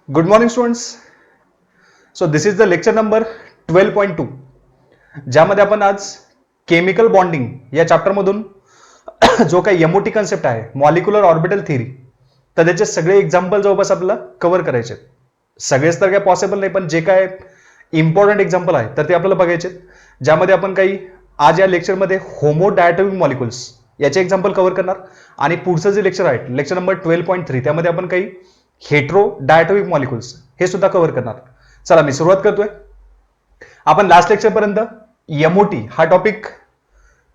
Good morning students. So this is the lecture number 12.2 ज्यामध्ये आपण आज केमिकल बॉन्डिंग या चॅप्टर मधून जो काही एमओटी कन्सेप्ट आहे मॉलिक्युलर ऑर्बिटल थिअरी तर त्याचे सगळे एक्झाम्पल जवळपास आपल्याला कव्हर करायचे. सगळेच तर काय पॉसिबल नाही पण जे काय इम्पॉर्टंट एक्झाम्पल आहे तर ते आपल्याला बघायचे ज्यामध्ये आपण काही आज या लेक्चरमध्ये होमो डायटोमिक मॉलिक्युल्स याचे एक्झाम्पल कव्हर करणार आणि पुढचं जे लेक्चर आहे लेक्चर नंबर 12.3 त्यामध्ये आपण काही हेट्रो डायटोमिक मॉलिक्युल्स हे सुद्धा कव्हर करणार. चला मी सुरुवात करतोय. आपण लास्ट लेक्चर पर्यंत एमओटी हा टॉपिक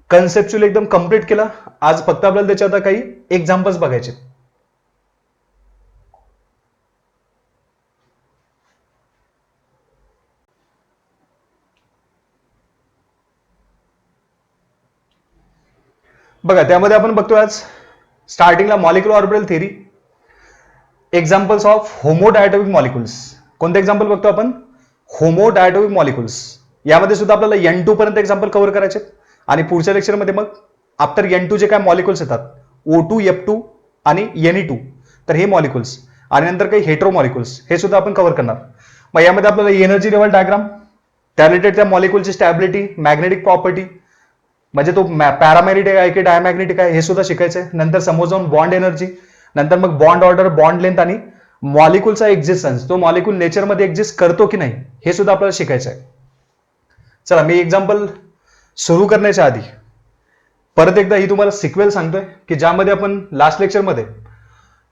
कन्सेप्च्युअली एकदम कम्प्लीट केला. आज फक्त आपल्याला त्याच्यात काही एक्झाम्पल्स बघायचे. बघा त्यामध्ये आपण बघतोय आज स्टार्टिंगला molecular orbital theory, examples of homo diatomic molecules. कोणते एक्झाम्पल बघतो आपण? Homo diatomic molecules. यामध्ये सुद्धा आपल्याला N2 पर्यंत एक्झाम्पल कव्हर करायचे आणि पुढच्या लेक्चरमध्ये मग आफ्टर N2 जे काय मॉलिक्युल्स येतात O2, F2 आणि Ne2 तर हे मॉलिक्युल्स आणि नंतर काही हेट्रो मॉलिक्युल्स हे सुद्धा आपण कव्हर करणार. मग यामध्ये आपल्याला एनर्जी लेवल डायग्राम, त्या रिलेटेड त्या मॉलिक्युलची स्टॅबिलिटी, मॅग्नेटिक प्रॉपर्टी म्हणजे तो पॅरामॅग्नेटिक आहे की डायमॅग्नेटिक आहे हे सुद्धा शिकायचं आहे. नंतर समोर जाऊन बॉन्ड एनर्जी, नंतर मग बॉन्ड ऑर्डर, बॉन्ड लेंथ आणि मॉलिक्युलचा एक्झिस्टन्स, तो मॉलिक्युल नेचरमध्ये एक्झिस्ट करतो की नाही हे सुद्धा आपल्याला शिकायचं आहे. चला मी एक्झाम्पल सुरू करण्याच्या आधी परत एकदा ही तुम्हाला सिक्वेल सांगतोय की ज्यामध्ये आपण लास्ट लेक्चरमध्ये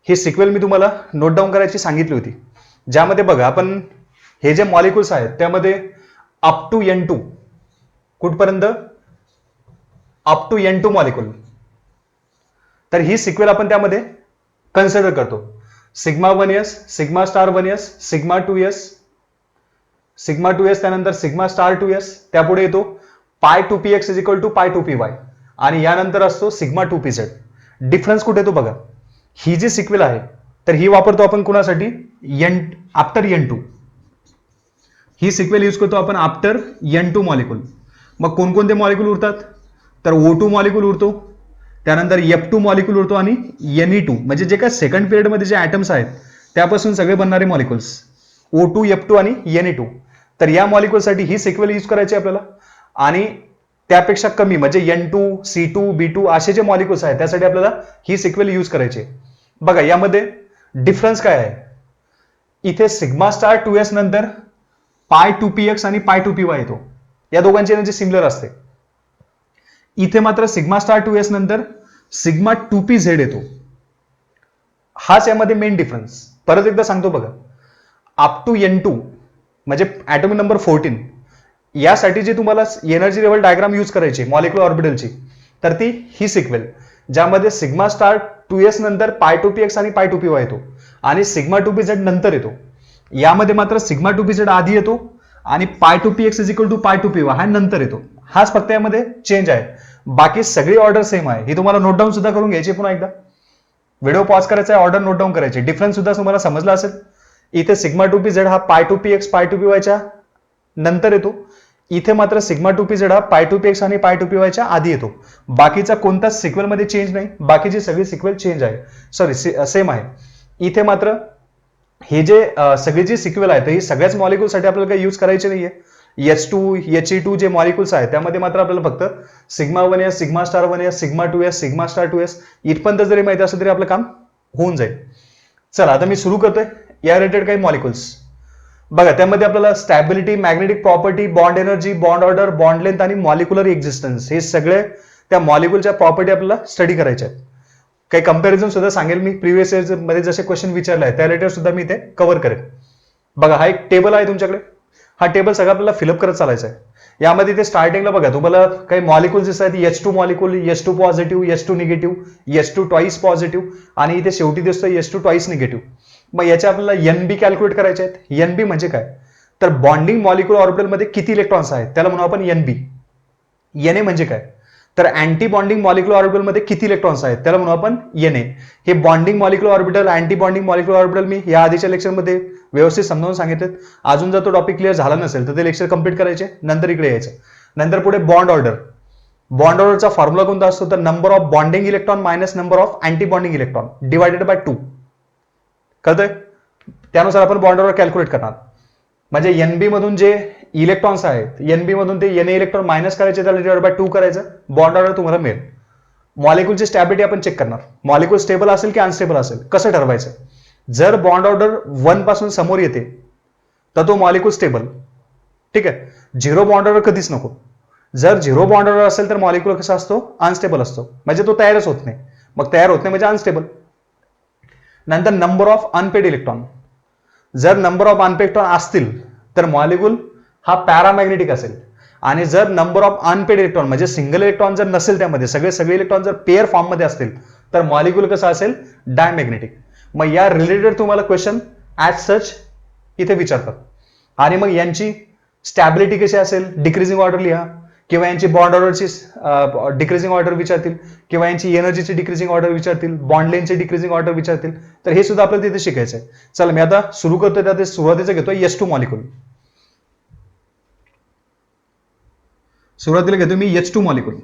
ही सिक्वेल मी तुम्हाला नोट डाऊन करायची सांगितली होती. ज्यामध्ये बघा आपण हे जे मॉलिक्युल्स आहेत त्यामध्ये अप टू N2 कुठपर्यंत? Up to N2 molecule. तर ही सिक्वेल आपण त्यामध्ये कन्सिडर करतो. Sigma 1s, sigma star 1s, sigma 2s, sigma 2s त्यानंतर सिग्मा स्टार 2s, त्यापुढे येतो पाय 2px इज इक्वल टू पाय 2py आणि यानंतर असतो सिग्मा 2pz. डिफरन्स कुठे येतो बघा. ही जी सिक्वेल आहे तर ही वापरतो आपण कुणासाठी? After N2. ही सिक्वेल यूज करतो आपण आफ्टर N2 मॉलिक्युल. मग कोणकोणते मॉलिक्युल उरतात? तर O2 मॉलिक्युल उरतो, त्यानंतर F2 मॉलिक्युल उरतो आणि Ne2 म्हणजे जे काय सेकंड पिरियड मध्ये जे ऍटम्स आहेत त्यापासून सगळे बनणारे मॉलिक्युल्स O2, F2 आणि Ne2. तर या मॉलिक्युलसाठी ही सिक्वेल यूज करायची आपल्याला आणि त्यापेक्षा कमी म्हणजे N2, C2, B2 असे जे मॉलिक्युल्स आहेत त्यासाठी आपल्याला ही सिक्वेल यूज करायची. बघा यामध्ये डिफरन्स काय आहे? इथे सिग्मा स्टार 2s नंतर पाय 2px आणि पाय 2py येतो. या दोघांची एनर्जी सिमिलर असते. इथे मात्र सिग्मा स्टार 2s नंतर सिग्मा 2pz येतो. हाच यामध्ये मेन डिफरन्स. परत एकदा सांगतो बघा. अप टू N2 म्हणजे ऍटॉमिक नंबर 14 यासाठी जी तुम्हाला एनर्जी लेवल डायग्राम यूज करायची मॉलिक्युलर ऑर्बिटलची तर ती ही सिक्वेल ज्यामध्ये सिग्मा स्टार 2s नंतर पाय 2px आणि पाय 2py येतो आणि सिग्मा 2pz नंतर येतो. यामध्ये मात्र सिग्मा 2pz आधी येतो आणि पाय 2px इज इक्वल टू पाय 2py हा नंतर येतो. हाच फक्त यामध्ये चेंज आहे. बाकी सगळी ऑर्डर सेम आहे. ही तुम्हाला नोट डाऊन सुद्धा करून घ्यायची. पुन्हा एकदा व्हिडिओ पॉज करायचा आहे, ऑर्डर नोट डाऊन करायची. डिफरन्स सुद्धा तुम्हाला समजला असेल. इथे सिग्मा 2pz हा पाय 2px पाय 2pyच्या नंतर येतो. इथे मात्र सिग्मा 2pz हा पाय 2px आणि पाय 2pyच्या आधी येतो. बाकीचा कोणताच सिक्वेल मध्ये चेंज नाही. बाकीची सगळी सिक्वेल चेंज आहे, सॉरी सेम आहे. इथे मात्र हे जे सगळी जी सिक्वेल आहे ही सगळ्याच मॉलिक्युलसाठी आपल्याला काही यूज करायची नाहीये. H2, He2 जे मॉलिक्युल्स आहेत त्यामध्ये मात्र आपल्याला फक्त sigma 1s, sigma star 1s, sigma 2s, sigma star 2s इथपर्यंत जरी माहिती असेल तरी आपलं काम होऊन जाईल. चला आता मी सुरू करतोय या रिलेटेड काही मॉलिक्युल्स. बघा त्यामध्ये आपल्याला stability, magnetic property, bond energy, bond order, bond length आणि मॉलिक्युलर एक्झिस्टन्स हे सगळे त्या मॉलिक्युलच्या प्रॉपर्टी आपल्याला स्टडी करायच्या आहेत. काही कंपॅरिझन सुद्धा सांगेल मी. प्रिव्हियस इयर मध्ये जसे क्वेश्चन विचारले आहेत त्या रिलेटेड सुद्धा मी इथे कव्हर करेन. बघा हा एक टेबल आहे तुमच्याकडे. हा टेबल सगळं आपल्याला फिलअप करत चालायचा आहे. यामध्ये इथे स्टार्टिंगला बघा तुम्हाला काही मॉलिक्युल्स दिसत आहेत. H2 molecule, H2 positive, H2 negative, H2 twice positive आणि इथे शेवटी दिसतोय H2 ट्वाईस निगेटिव्ह. मग याचे आपल्याला NB कॅल्क्युलेट करायचे आहेत. NB म्हणजे काय? तर बॉन्डिंग मॉलिक्युलर ऑर्बिटल मध्ये किती इलेक्ट्रॉन्स आहेत त्याला म्हणू आपण NB. Na म्हणजे काय? तर अँटी बॉन्डिंग मॉलिक्युलर ऑर्बिटल मध्ये किती इलेक्ट्रॉन्स आहेत त्याला म्हणू आपण Na. हे bonding molecular orbital, anti bonding molecular orbital मी या आधीच्या लेक्चरमध्ये व्यवस्थित समजावून सांगितलेत. अजून जर तो टॉपिक क्लिअर झाला नसेल तर ते लेक्चर कंप्लीट करायचे, नंतर इकडे यायचं. नंतर पुढे बॉन्ड ऑर्डर. बॉन्ड ऑर्डरचा फॉर्म्युला कोणता असतो? तर number of bonding electron minus number of anti bonding electron divided by 2. कळतंय? त्यानुसार आपण बॉन्ड ऑर्डर कॅल्क्युलेट करणार. म्हणजे एनबी मधून जे इलेक्ट्रॉन्स आहेत, एनबी मधून ते एन इलेक्ट्रॉन मायनस करायचे, त्याला डिवाइड बाय 2 करायचं, बॉन्ड ऑर्डर तुम्हाला मिळेल. मॉलिक्यूलची स्टॅबिलिटी आपण चेक करणार. मॉलिक्यूल स्टेबल असेल की अनस्टेबल असेल, कसं ठरवायचं? जर बॉन्ड ऑर्डर 1 पासून समोर येते तर तो मॉलिक्यूल स्टेबल. ठीक आहे, 0 बॉन्ड ऑर्डर कधीच नको. जर 0 बॉन्ड ऑर्डर असेल तर मॉलिक्यूल कसा असतो? अनस्टेबल असतो, म्हणजे तो तयारच होत नाही. मग तयार होत नाही म्हणजे अनस्टेबल. नंतर नंबर ऑफ अनपेड इलेक्ट्रॉन. जर नंबर ऑफ अनपेड इलेक्ट्रॉन असतील तर मॉलिक्यूल हा पॅरामॅग्नेटिक असेल. आणि जर नंबर ऑफ अनपेड इलेक्ट्रॉन म्हणजे सिंगल इलेक्ट्रॉन जर नसेल, त्यामध्ये सगळे इलेक्ट्रॉन जर पेअर फॉर्म मध्ये असतील तर मॉलिक्यूल कसं असेल? डायमॅग्नेटिक. मग या रिलेटेड तुम्हाला क्वेश्चन ऍज सच इथे विचारतात. आणि मग यांची स्टॅबिलिटी कशी असेल? डिक्रीजिंग ऑर्डर लिहा, किंवा यांची बॉन्ड ऑर्डरची डिक्रीजिंग ऑर्डर विचारतील, किंवा यांची एनर्जीची डिक्रीजिंग ऑर्डर विचारतील, बॉन्ड लेनची डिक्रीजिंग ऑर्डर विचारतील. तर हे सुद्धा आपल्याला तिथे शिकायचं आहे. चला मी आता सुरू करतोय. त्यात सुरुवातीचं घेतोय H2 मॉलिक्यूल. सुरुवातीला घेतो मी H2 मॉलिक्यूल.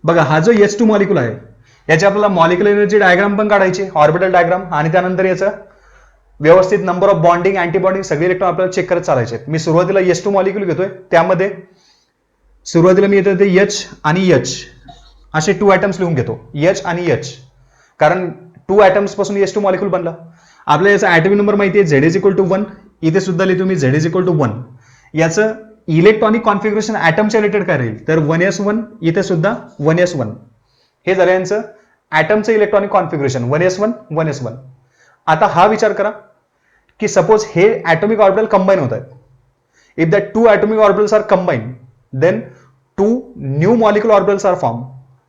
बघा, हा जो H2 मॉलिक्यूल आहे याची आपल्याला मॉलिक्युलर एनर्जी डायग्राम पण काढायची, ऑर्बिटल डायग्राम, आणि त्यानंतर याचं व्यवस्थित नंबर ऑफ बॉन्डिंग, अँटीबॉन्डिंग सगळे इलेक्ट्रॉन आपल्याला चेक करत चालायचे. मी सुरुवातीला H2 मॉलिक्यूल घेतोय. त्यामध्ये सुरुवातीला मी येतो ते H आणि H असे 2 ॲटम्स लिहून घेतो. H आणि H, कारण 2 ॲटम्स पासून H2 मॉलिक्यूल बनला. आपल्याला याचा ॲटॉमिक नंबर माहिती आहे, Z=1. इथे सुद्धा लिहितो मी Z=1. याचं इलेक्ट्रॉनिक कॉन्फिगरेशन ॲटमच्या रिलेटेड काय राहील? तर 1s1, इथे सुद्धा 1s1. हे झालं यांचं ॲटमचं इलेक्ट्रॉनिक कॉन्फिगरेशन, 1s1 1s1. आता हा विचार करा की सपोज हे ॲटॉमिक ऑर्बिटल कंबाईन होत आहेत. If that 2 atomic orbitals are combine, then 2 new molecular orbitals are formed.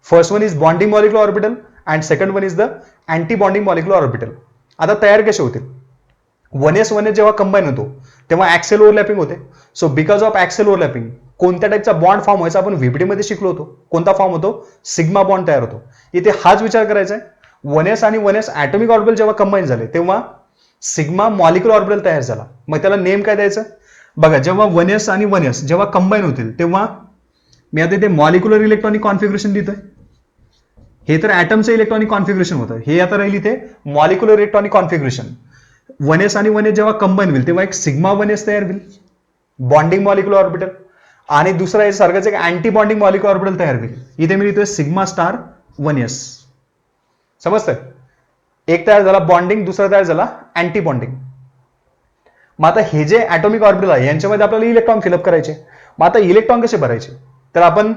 First one is bonding molecular orbital and second one is the anti-bonding molecular orbital. आता तयार कसे होतील? 1s1 जेव्हा combine होतो तेव्हा ऍक्सेल overlapping होते. सो बिकॉज ऑफ ऍक्सेल ओव्हरलॅपिंग कोणत्या टाईपचा बॉन्ड फॉर्म व्हायचा आपण व्हीपीडी मध्ये शिकलो होतो. कोणता फॉर्म होतो? सिग्मा बॉन्ड तयार होतो. इथे हाच विचार करायचा आहे. 1s आणि 1s ॲटॉमिक ऑर्बिटल जेव्हा कंबाईन झाले तेव्हा सिग्मा मॉलिक्युलर ऑर्बिटल तयार झाला. मग त्याला नेम काय द्यायचं? बघा, जेव्हा 1s आणि 1s जेव्हा कंबाईन होतील तेव्हा मी आता इथे मॉलिक्युलर इलेक्ट्रॉनिक कॉन्फिगरेशन लिहितोय. हे तर ॲटमचं इलेक्ट्रॉनिक कॉन्फिगरेशन होतं. हे आता राहील इथे मॉलिक्युलर इलेक्ट्रॉनिक कॉन्फिगरेशन. 1s आणि 1s जेव्हा कंबाईन होईल तेव्हा एक सिग्मा 1s तयार होईल, बॉन्डिंग मॉलिक्युलर ऑर्बिटल, आणि दुसरा यासारखाच एक अँटी बॉन्डिंग मॉलिक्युलर ऑर्बिटल तयार होईल. इथे मी लिहितोय सिग्मा स्टार 1s. समजतंय? एक तयार झाला बॉन्डिंग, दुसरा तयार झाला अँटी बॉन्डिंग. मग आता हे जे ॲटॉमिक ऑर्बिटल आहे यांच्यामध्ये आपल्याला इलेक्ट्रॉन फिलअप करायचे. मग आता इलेक्ट्रॉन कसे भरायचे? तर आपण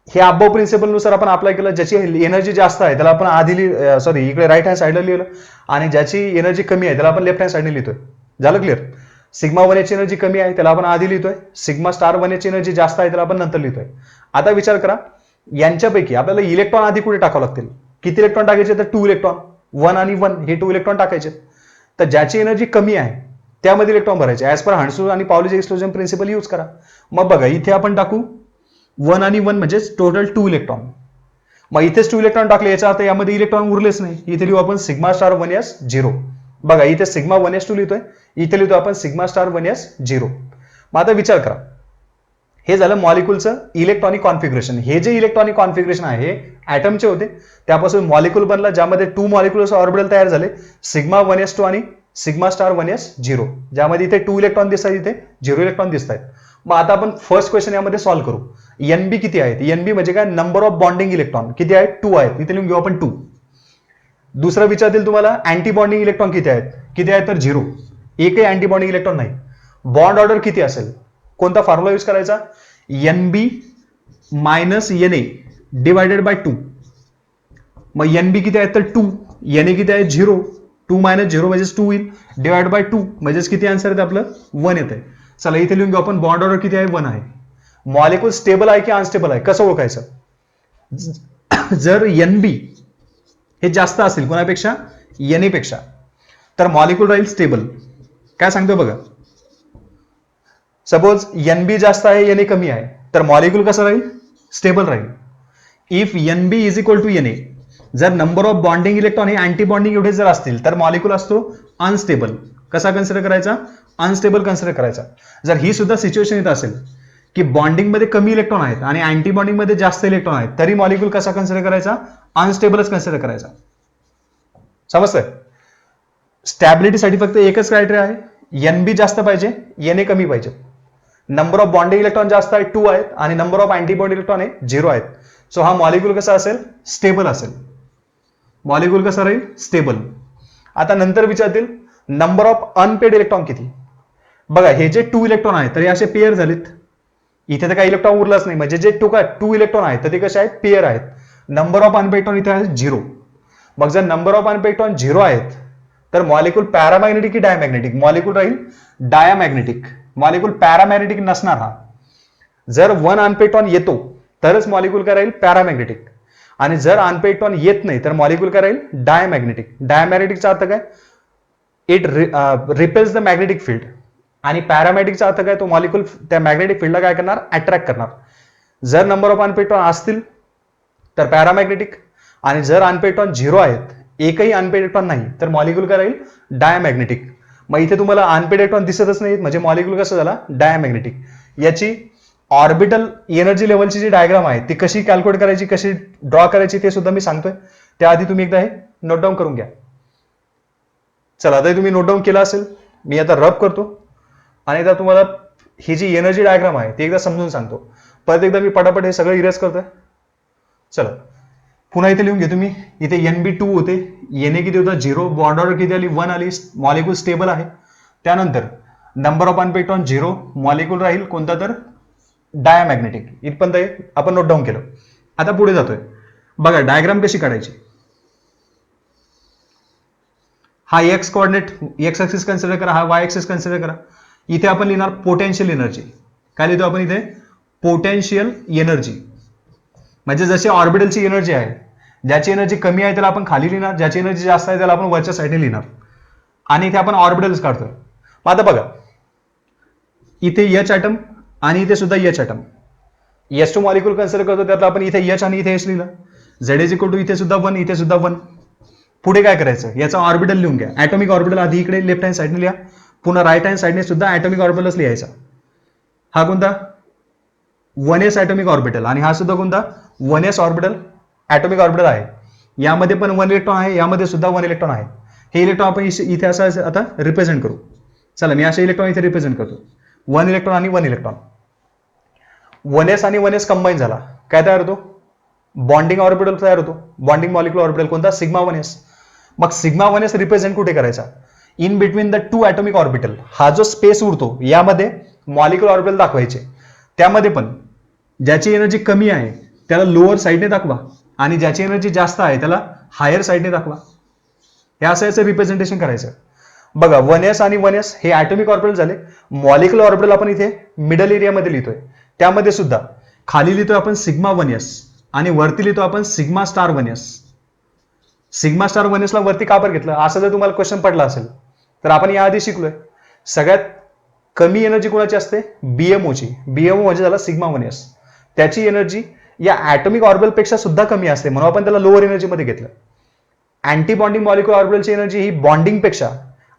हे अबव प्रिन्सिपल नुसार आपण अप्लाय केलं. ज्याची एनर्जी जास्त आहे त्याला आपण आधी इकडे राईट हँड साईडला लिहिलं, आणि ज्याची एनर्जी कमी आहे त्याला आपण लेफ्ट हँड साईडने लिहितोय. झालं क्लिअर? सिग्मा 1s ची एनर्जी कमी आहे त्याला आपण आधी लिहितोय, सिग्मा स्टार 1s ची एनर्जी जास्त आहे त्याला आपण नंतर लिहितोय. आता विचार करा, यांच्यापैकी आपल्याला इलेक्ट्रॉन आधी कुठे टाकावं लागतील? किती इलेक्ट्रॉन टाकायचे? तर 2 इलेक्ट्रॉन, 1 आणि 1 हे 2 इलेक्ट्रॉन टाकायचे. तर ज्याची एनर्जी कमी आहे त्यामध्ये इलेक्ट्रॉन भरायचे. ऍज पर हंड्स आणि पावलीचे एक्सक्लुजन प्रिन्सिपल यूज करा. मग बघा, इथे आपण टाकू 1 आणि 1 म्हणजे टोटल 2 इलेक्ट्रॉन. मग इथेच 2 इलेक्ट्रॉन टाकले, याचा अर्थ यामध्ये इलेक्ट्रॉन उरलेच नाही. इथे लिहू आपण सिग्मा स्टार 1s 0. बघा, इथे सिग्मा 1s2 लिहितोय, इथे लिहितो आपण सिग्मा स्टार 1s 0. मग आता विचार करा, हे झालं मॉलिक्यूलचं इलेक्ट्रॉनिक कॉन्फिगरेशन. हे जे इलेक्ट्रॉनिक कॉन्फिगरेशन आहे ॲटमचे होते, त्यापासून मॉलिक्यूल बनला ज्यामध्ये 2 मॉलिक्युलर ऑर्बिटल तयार झाले, सिग्मा 1s2 आणि सिग्मा स्टार 1s 0, ज्यामध्ये इथे 2 इलेक्ट्रॉन दिसतात, इथे 0 इलेक्ट्रॉन दिसत आहेत. मग आता आपण फर्स्ट क्वेश्चन यामध्ये सॉल्व्ह करू. एनबी किती आहेत? एनबी म्हणजे काय? नंबर ऑफ बॉन्डिंग इलेक्ट्रॉन किती आहेत? 2 आहेत. इथे लिहून घेऊ आपण 2. दुसरं विचारतील तुम्हाला अँटी बॉन्डिंग इलेक्ट्रॉन किती आहेत? किती आहेत? तर 0. एकही अँटी बॉन्डिंग इलेक्ट्रॉन नाही. बॉन्ड ऑर्डर किती असेल? कोणता फॉर्म्युला यूज करायचा? NB minus NA divided by 2. मग एनबी किती आहेत? तर 2. एनए किती आहे? 0. 2 मायनस 0 म्हणजेच 2 होईल, डिवाइड बाय 2 म्हणजेच किती आन्सर आहे आपलं? 1 येत आहे. चला इथे लिहून घेऊ आपण, बॉन्ड ऑर्डर किती आहे? 1 आहे. मॉलिक्यूल स्टेबल आहे की अनस्टेबल आहे कसं ओळखायचं? जर एनबी हे जास्त असेल कोणापेक्षा? एनए पेक्षा, तर मॉलिक्यूल राहील स्टेबल. काय सांगतो बघा, सपोज एनबी जास्त आहे, एनए कमी आहे, तर मॉलिक्यूल कसं राहील? स्टेबल राहील. If NB is equal to NA, जर नंबर ऑफ बॉन्डिंग इलेक्ट्रॉन हे अँटी बॉन्डिंग एवढे जर असतील तर मॉलिक्यूल असतो अनस्टेबल. कसा कन्सिडर करायचा? अनस्टेबल कन्सिडर करायचा. जर ही सुद्धा सिच्युएशन येत असेल की बॉन्डिंग मध्ये कमी इलेक्ट्रॉन आहेत आणि अँटी बॉन्डिंग मध्ये जास्त इलेक्ट्रॉन आहेत, तरी मॉलिक्यूल कसा कन्सिडर करायचा? अनस्टेबलच कन्सिडर करायचा. समजतंय? स्टॅबिलिटीसाठी फक्त एकच क्रायटेरिया आहे, NB जास्त पाहिजे, NA कमी पाहिजे. नंबर ऑफ बॉन्डिंग इलेक्ट्रॉन जास्त आहे 2 आहेत आणि नंबर ऑफ अँटीबॉडी इलेक्ट्रॉन आहे 0 आहेत. सो हा मॉलिक्यूल कसा असेल, स्टेबल असेल. मॉलिक्यूल कसा राहील, स्टेबल. आता नंतर विचारतील नंबर ऑफ अनपेड इलेक्ट्रॉन किती. बघा हे जे 2 इलेक्ट्रॉन आहेत तर हे असे पेअर झालेत, इथे तर काही इलेक्ट्रॉन उरलाच नाही, म्हणजे जे 2 इलेक्ट्रॉन आहेत तर ते कसे आहेत, पेअर आहेत. नंबर ऑफ अनपेड इलेक्ट्रॉन इथे आहे 0. मग जर नंबर ऑफ अनपेड इलेक्ट्रॉन 0 आहेत तर मॉलिक्यूल पॅरामॅग्नेटिक की डायमॅग्नेटिक, मॉलिक्यूल राहील डायमॅग्नेटिक. मॉलिक्यूल पॅरामॅग्नेटिक नसणार हा. जर 1 अनपेड इलेक्ट्रॉन येतो तरच मॉलिक्यूल काय राहील, पॅरामॅग्नेटिक. आणि जर अनपेड इलेक्ट्रॉन येत नाही तर मॉलिक्यूल काय राहील, डायमॅग्नेटिक. डायमॅग्नेटिकचा अर्थ काय, it repels the magnetic field. आणि पॅरामॅग्नेटिकचा अर्थ काय, तो मॉलिक्यूल त्या मॅग्नेटिक फील्डला काय करणार, अट्रॅक्ट करणार. जर नंबर ऑफ अनपेड इलेक्ट्रॉन असतील तर पॅरामॅग्नेटिक, आणि जर अनपेड इलेक्ट्रॉन 0 आहेत, एकही अनपेड इलेक्ट्रॉन नाही, तर मॉलिक्यूल काय राहील, डायमॅग्नेटिक. मग इथे तुम्हाला अनपेड इलेक्ट्रॉन दिसतच नाही, म्हणजे मॉलिक्यूल कसं झाला, डायमॅग्नेटिक. याची ऑर्बिटल एनर्जी लेवलची जी डायग्राम आहे ती कशी कॅल्क्युलेट करायची, कशी ड्रॉ करायची ते सुद्धा मी सांगतोय. त्याआधी तुम्ही एकदा हे नोट डाऊन करून घ्या. चला आता तुम्ही नोट डाऊन केला असेल, मी आता रब करतो आणि आता तुम्हाला ही जी एनर्जी डायग्राम आहे ती एकदा समजून सांगतो. परत एकदा मी पटापट हे सगळं इरेज करतोय. चला पुन्हा इथे लिहून घेतो मी. इथे NB2 होते, NA किती होता 0, बॉन्ड ऑर्डर किती आली 1 आली, मॉलिक्यूल स्टेबल आहे. त्यानंतर number of unpaired electron 0, molecule राहील कोणता तर डायमॅग्नेटिक. इथपर्यंत आपण नोट डाऊन केलं. आता पुढे जातोय. बघा डायग्राम कशी काढायची. हा x coordinate, x axis consider करा, हा वाय ऍक्सिस कन्सिडर करा. इथे आपण लिहिणार पोटेन्शियल एनर्जी. काय लिहितो आपण इथे, पोटेन्शियल एनर्जी. म्हणजे जशी ऑर्बिटलची एनर्जी आहे, ज्याची एनर्जी कमी आहे त्याला आपण खाली लिहिणार, ज्याची एनर्जी जास्त आहे त्याला आपण वरच्या साईडने लिहिणार. आणि इथे आपण ऑर्बिटल्स काढतोय. मग आता बघा इथे H ॲटम आणि इथे सुद्धा H item. H2 molecule consider करतो, त्यात आपण इथे H आणि इथे H लिहिलं. Z इथे सुद्धा 1, इथे सुद्धा 1. पुढे काय करायचं, याचा ऑर्बिटल लिहून घ्या. ॲटॉमिक ऑर्बिटल आधी इकडे लेफ्ट हँड साईडने लिहा, पुन्हा राईट हँड साईडने सुद्धा ॲटॉमिक ऑर्बिटलच लिहायचा. हा कोणता, 1s ॲटॉमिक ऑर्बिटल, आणि हा सुद्धा कोणता, 1s ऑर्बिटल ॲटॉमिक ऑर्बिटल आहे. यामध्ये पण 1 इलेक्ट्रॉन आहे, यामध्ये सुद्धा 1 इलेक्ट्रॉन आहे. हे इलेक्ट्रॉन आपण इथे असं आता रिप्रेझेंट करू. चला मी असे इलेक्ट्रॉन इथे रिप्रेझेंट करतो. 1 इलेक्ट्रॉन आणि 1 इलेक्ट्रॉन, 1s आणि 1s कंबाईन झाला, काय तयार होतो, बॉन्डिंग ऑर्बिटल तयार होतो. बॉन्डिंग मॉलिक्युलर ऑर्बिटल कोणता, सिग्मा 1s. मग सिग्मा 1s रिप्रेझेंट कुठे करायचा, in between the 2 atomic orbital. हा जो स्पेस उरतो यामध्ये मॉलिक्युलर ऑर्बिटल दाखवायचे. त्यामध्ये पण ज्याची एनर्जी कमी आहे त्याला लोअर साईडने दाखवा, आणि ज्याची एनर्जी जास्त आहे त्याला हायर साईडने दाखवा. हे असं याचं रिप्रेझेंटेशन करायचं. बघा 1s आणि 1s हे ॲटॉमिक ऑर्बिटल झाले. मॉलिक्युलर ऑर्बिटल आपण इथे मिडल एरियामध्ये लिहितोय. त्यामध्ये सुद्धा खाली लिहितोय आपण सिग्मा 1s आणि वरती लिहितो आपण sigma star 1s. Sigma star 1s ला वरती का बरं घेतलं, असं जर तुम्हाला क्वेश्चन पडला असेल तर आपण याआधी शिकलोय. सगळ्यात कमी एनर्जी कोणाची असते, BMO ची. BMO म्हणजे झाला सिग्मा 1s. त्याची एनर्जी या ॲटॉमिक ऑर्बिटल पेक्षा सुद्धा कमी असते, म्हणून आपण त्याला लोअर एनर्जी मध्ये घेतलं. अँटी बॉन्डिंग मॉलिक्युलर ऑर्बिटलची एनर्जी ही बॉन्डिंग पेक्षा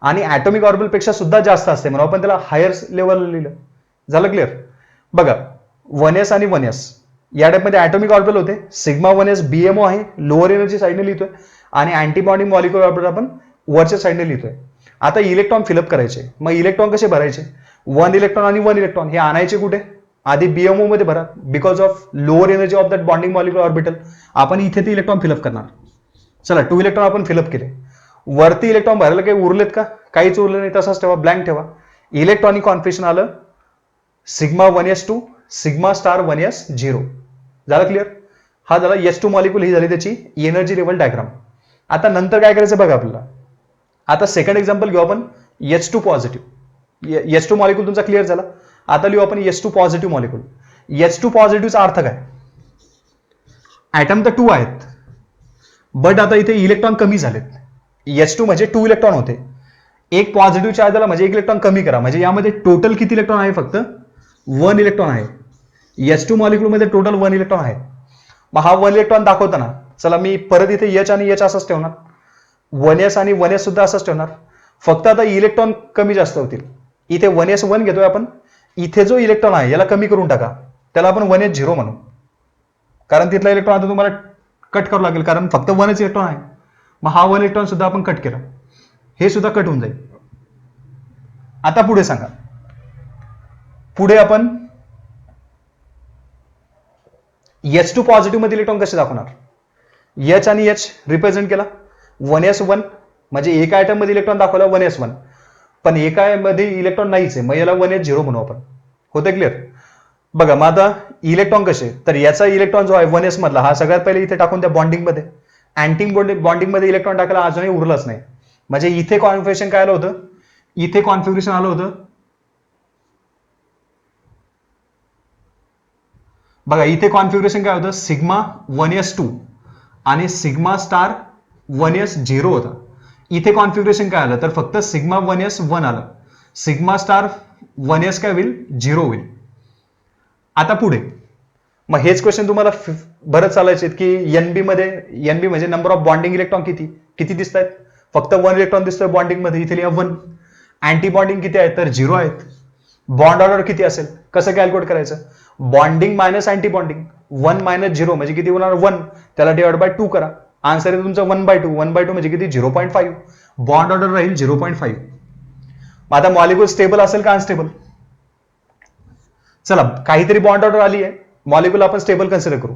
आणि ॲटॉमिक ऑर्बिटल पेक्षा सुद्धा जास्त असते, म्हणून आपण त्याला हायर लेवल लिहिलं. झालं क्लिअर. बघा 1s आणि 1s या टाईपमध्ये ॲटॉमिक ऑर्बिटल होते. सिग्मा 1s BMO आहे, लोअर एनर्जी साईडने लिहितोय, आणि अँटी बॉन्डिंग मॉलिक्युलर ऑर्बिटल आपण वरच्या साईडने लिहितोय. आता इलेक्ट्रॉन फिलअप करायचे. मग इलेक्ट्रॉन कसे भरायचे, 1 इलेक्ट्रॉन आणि 1 इलेक्ट्रॉन हे आणायचे कुठे, आधी BMO मध्ये भरा. Because of lower energy of that bonding molecular orbital आपण इथे ते इलेक्ट्रॉन फिलअप करणार. चला 2 इलेक्ट्रॉन आपण फिलअप केले. वरती इलेक्ट्रॉन भरायला काही उरलेत का, काहीच उरले नाही, तसाच ठेवा, ब्लँक ठेवा. इलेक्ट्रॉनिक कॉन्फिगरेशन आलं sigma 1s2 sigma star 1s 0. झालं क्लिअर. हा झाला H2 मॉलिक्यूल, ही झाली त्याची एनर्जी लेवल डायग्राम. आता नंतर काय करायचं बघा आपल्याला. आता सेकंड एक्झाम्पल घेऊ आपण H2 पॉझिटिव्ह. H2 मॉलिक्यूल तुमचा क्लिअर झाला. आता लिहू आपण H2 पॉझिटिव्ह मॉलिक्यूल. H2 पॉझिटिव्हचा अर्थ काय, ॲटम तर 2 आहेत, बट आता इथे इलेक्ट्रॉन कमी झालेत. H2 म्हणजे 2 इलेक्ट्रॉन होते, एक पॉझिटिव्ह चार्ज आला म्हणजे 1 इलेक्ट्रॉन कमी करा, म्हणजे यामध्ये टोटल किती इलेक्ट्रॉन आहे, फक्त 1 इलेक्ट्रॉन आहे. H2 मॉलिक्यूल मध्ये टोटल 1 इलेक्ट्रॉन आहे. मग हा 1 इलेक्ट्रॉन दाखवताना चला मी परत इथे H आणि H असंच ठेवणार, 1s आणि 1s सुद्धा असंच ठेवणार. फक्त आता इलेक्ट्रॉन कमी जास्त होतील. इथे 1s 1 घेतोय आपण, इथे जो इलेक्ट्रॉन आहे याला कमी करून टाका, त्याला आपण 1s 0 म्हणू, कारण तिथला इलेक्ट्रॉन आता तुम्हाला कट करावं लागेल, कारण फक्त 1च इलेक्ट्रॉन आहे. मग हा 1 इलेक्ट्रॉन सुद्धा आपण कट केला. हे सुद्धा कट होऊन जाईल. आता पुढे सांगा, पुढे आपण H2 पॉझिटिव्ह मध्ये इलेक्ट्रॉन कसे दाखवणार? H आणि H रिप्रेझेंट केला 1s1, म्हणजे एका आयटम मध्ये इलेक्ट्रॉन दाखवला 1s1, पण एका मध्ये इलेक्ट्रॉन नाहीच आहे, मग याला 1s0 म्हणू आपण. होते क्लिअर? बघा मग आता इलेक्ट्रॉन कसे, तर याचा इलेक्ट्रॉन जो आहे 1s मधला हा सगळ्यात पहिले इथे टाकून त्या बॉन्डिंग मध्ये, अँटी बॉन्डिंग मध्ये इलेक्ट्रॉन टाकायला अजूनही उरलंच नाही, म्हणजे इथे कॉन्फिगरेशन काय आलं होतं, इथे कॉन्फिगरेशन आलं होतं बघा, इथे कॉन्फिगरेशन काय होतं, सिग्मा 1s2 आणि सिग्मा स्टार 1s0 होता. इथे कॉन्फिगरेशन काय आलं, तर फक्त सिग्मा 1s1 आलं, सिग्मा स्टार 1s काय होईल, 0 होईल. आता पुढे मग हेच क्वेश्चन तुम्हाला बरंच चालायचे की एनबी मध्ये, एनबी म्हणजे नंबर ऑफ बॉन्डिंग इलेक्ट्रॉन किती दिसत आहेत, फक्त 1 इलेक्ट्रॉन दिसतोय बॉन्डिंग मध्ये, इथे लिहा 1. अँटी बॉन्डिंग किती आहेत, तर 0 आहेत. बॉन्ड ऑर्डर किती असेल, कसं कॅल्क्युलेट करायचं, bonding minus anti bonding, 1 minus 0 म्हणजे किती होणार 1, त्याला डिवाइड बाय 2 करा, आन्सर आहे तुमचा 1/2. 1/2 म्हणजे किती 0.5, बॉन्ड ऑर्डर राहील 0.5. मग आता मॉलिक्युल स्टेबल असेल का अनस्टेबल, चला काहीतरी बॉन्ड ऑर्डर आली आहे, मॉलिक्युल आपण स्टेबल कन्सिडर करू.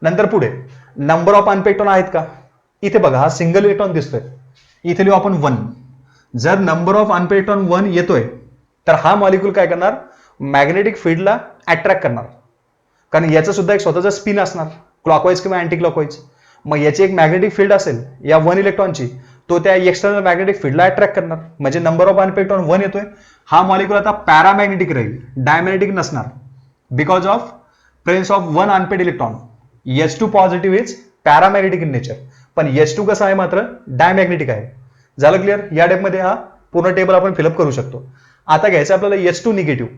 नंतर पुढे नंबर ऑफ अनपेड इलेक्ट्रॉन आहेत का, इथे बघा हा सिंगल इलेक्ट्रॉन दिसतोय, इथे लिहू आपण 1. जर नंबर ऑफ अनपेड इलेक्ट्रॉन 1 येतोय तर हा मॉलिक्युल काय करणार, मॅग्नेटिक फील्डला अट्रॅक्ट करणार, कारण याचं सुद्धा एक स्वतःचा स्पिन असणार, क्लॉकवाईज किंवा अँटी क्लॉकवाईज. मग याची एक मॅग्नेटिक फील्ड असेल या 1 इलेक्ट्रॉनची, तो त्या एक्सटर्नल मॅग्नेटिक फील्डला अट्रॅक्ट करणार, म्हणजे नंबर ऑफ अनपेड इलेक्ट्रॉन 1 येतोय, हा मॉलिक्युल आता पॅरामॅग्नेटिक राहील, डायमॅग्नेटिक नसणार, because of presence of 1 unpaired electron. H2 positive is paramagnetic in nature, पण H2 कसा आहे मात्र डायमॅग्नेटिक आहे. झालं क्लिअर? या टाइपमध्ये हा पूर्ण टेबल आपण फिलअप करू शकतो. आता घ्यायचं आपल्याला H2 निगेटिव्ह.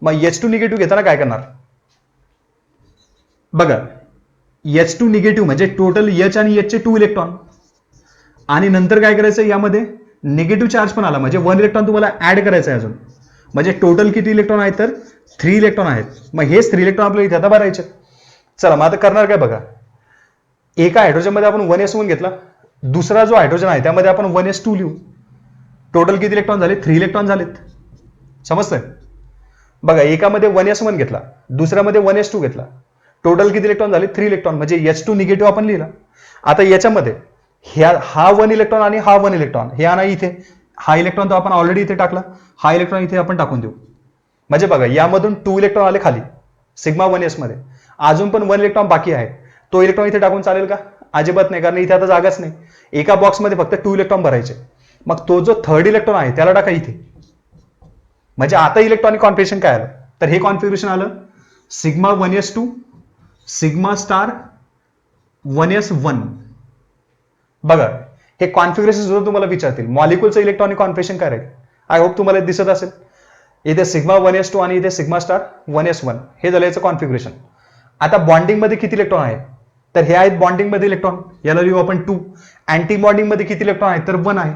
मग H2 निगेटिव्ह घेताना काय करणार बघा, H2 निगेटिव्ह म्हणजे टोटल H आणि H चे 2 इलेक्ट्रॉन, आणि नंतर काय करायचं, यामध्ये निगेटिव्ह चार्ज पण आला, म्हणजे 1 इलेक्ट्रॉन तुम्हाला ऍड करायचं आहे अजून, म्हणजे टोटल किती इलेक्ट्रॉन आहेत, तर 3 इलेक्ट्रॉन आहेत. मग हेच 3 इलेक्ट्रॉन आपल्याला इथे आता भरायचे. चला मग आता करणार काय बघा, एका हायड्रोजन मध्ये आपण 1s1 घेतला, दुसरा जो हायड्रोजन आहे त्यामध्ये आपण 1s2 लिहू, टोटल किती इलेक्ट्रॉन झाले, 3 इलेक्ट्रॉन झालेत. समजतंय? बघा एकामध्ये 1s1 घेतला, दुसऱ्यामध्ये 1s2 घेतला, टोटल किती इलेक्ट्रॉन झाले, 3 इलेक्ट्रॉन, म्हणजे H2 निगेटिव्ह आपण लिहिला. आता याच्यामध्ये हा 1 इलेक्ट्रॉन आणि हा 1 इलेक्ट्रॉन हे आणा इथे, हा इलेक्ट्रॉन तो आपण ऑलरेडी इथे टाकला, हा इलेक्ट्रॉन इथे आपण टाकून देऊ. म्हणजे बघा यामधून 2 इलेक्ट्रॉन आले खाली सिग्मा 1s मध्ये, अजून पण 1 इलेक्ट्रॉन बाकी आहे, तो इलेक्ट्रॉन इथे टाकून चालेल का, अजिबात नाही, कारण इथे आता जागाच नाही, एका बॉक्समध्ये फक्त 2 इलेक्ट्रॉन भरायचे. मग तो जो 3rd इलेक्ट्रॉन आहे त्याला टाका इथे, म्हणजे आता इलेक्ट्रॉनिक कॉन्फिगरेशन काय आलं, तर हे कॉन्फिगरेशन आलं sigma 1s2 sigma star 1s1. बघा हे कॉन्फिगरेशन सुद्धा तुम्हाला विचारतील, मॉलिक्युलचं इलेक्ट्रॉनिक कॉन्फिगरेशन काय राहील, आय होप तुम्हाला दिसत असेल, इथे सिग्मा 1s2 आणि इथे सिग्मा स्टार 1s1, हे झालं याचं कॉन्फिगरेशन. आता बॉन्डिंग मध्ये किती इलेक्ट्रॉन आहे, तर हे आहेत बॉन्डिंग मध्ये इलेक्ट्रॉन, याला लिहू आपण 2. अँटी बॉन्डिंग मध्ये किती इलेक्ट्रॉन आहेत, तर 1 आहे.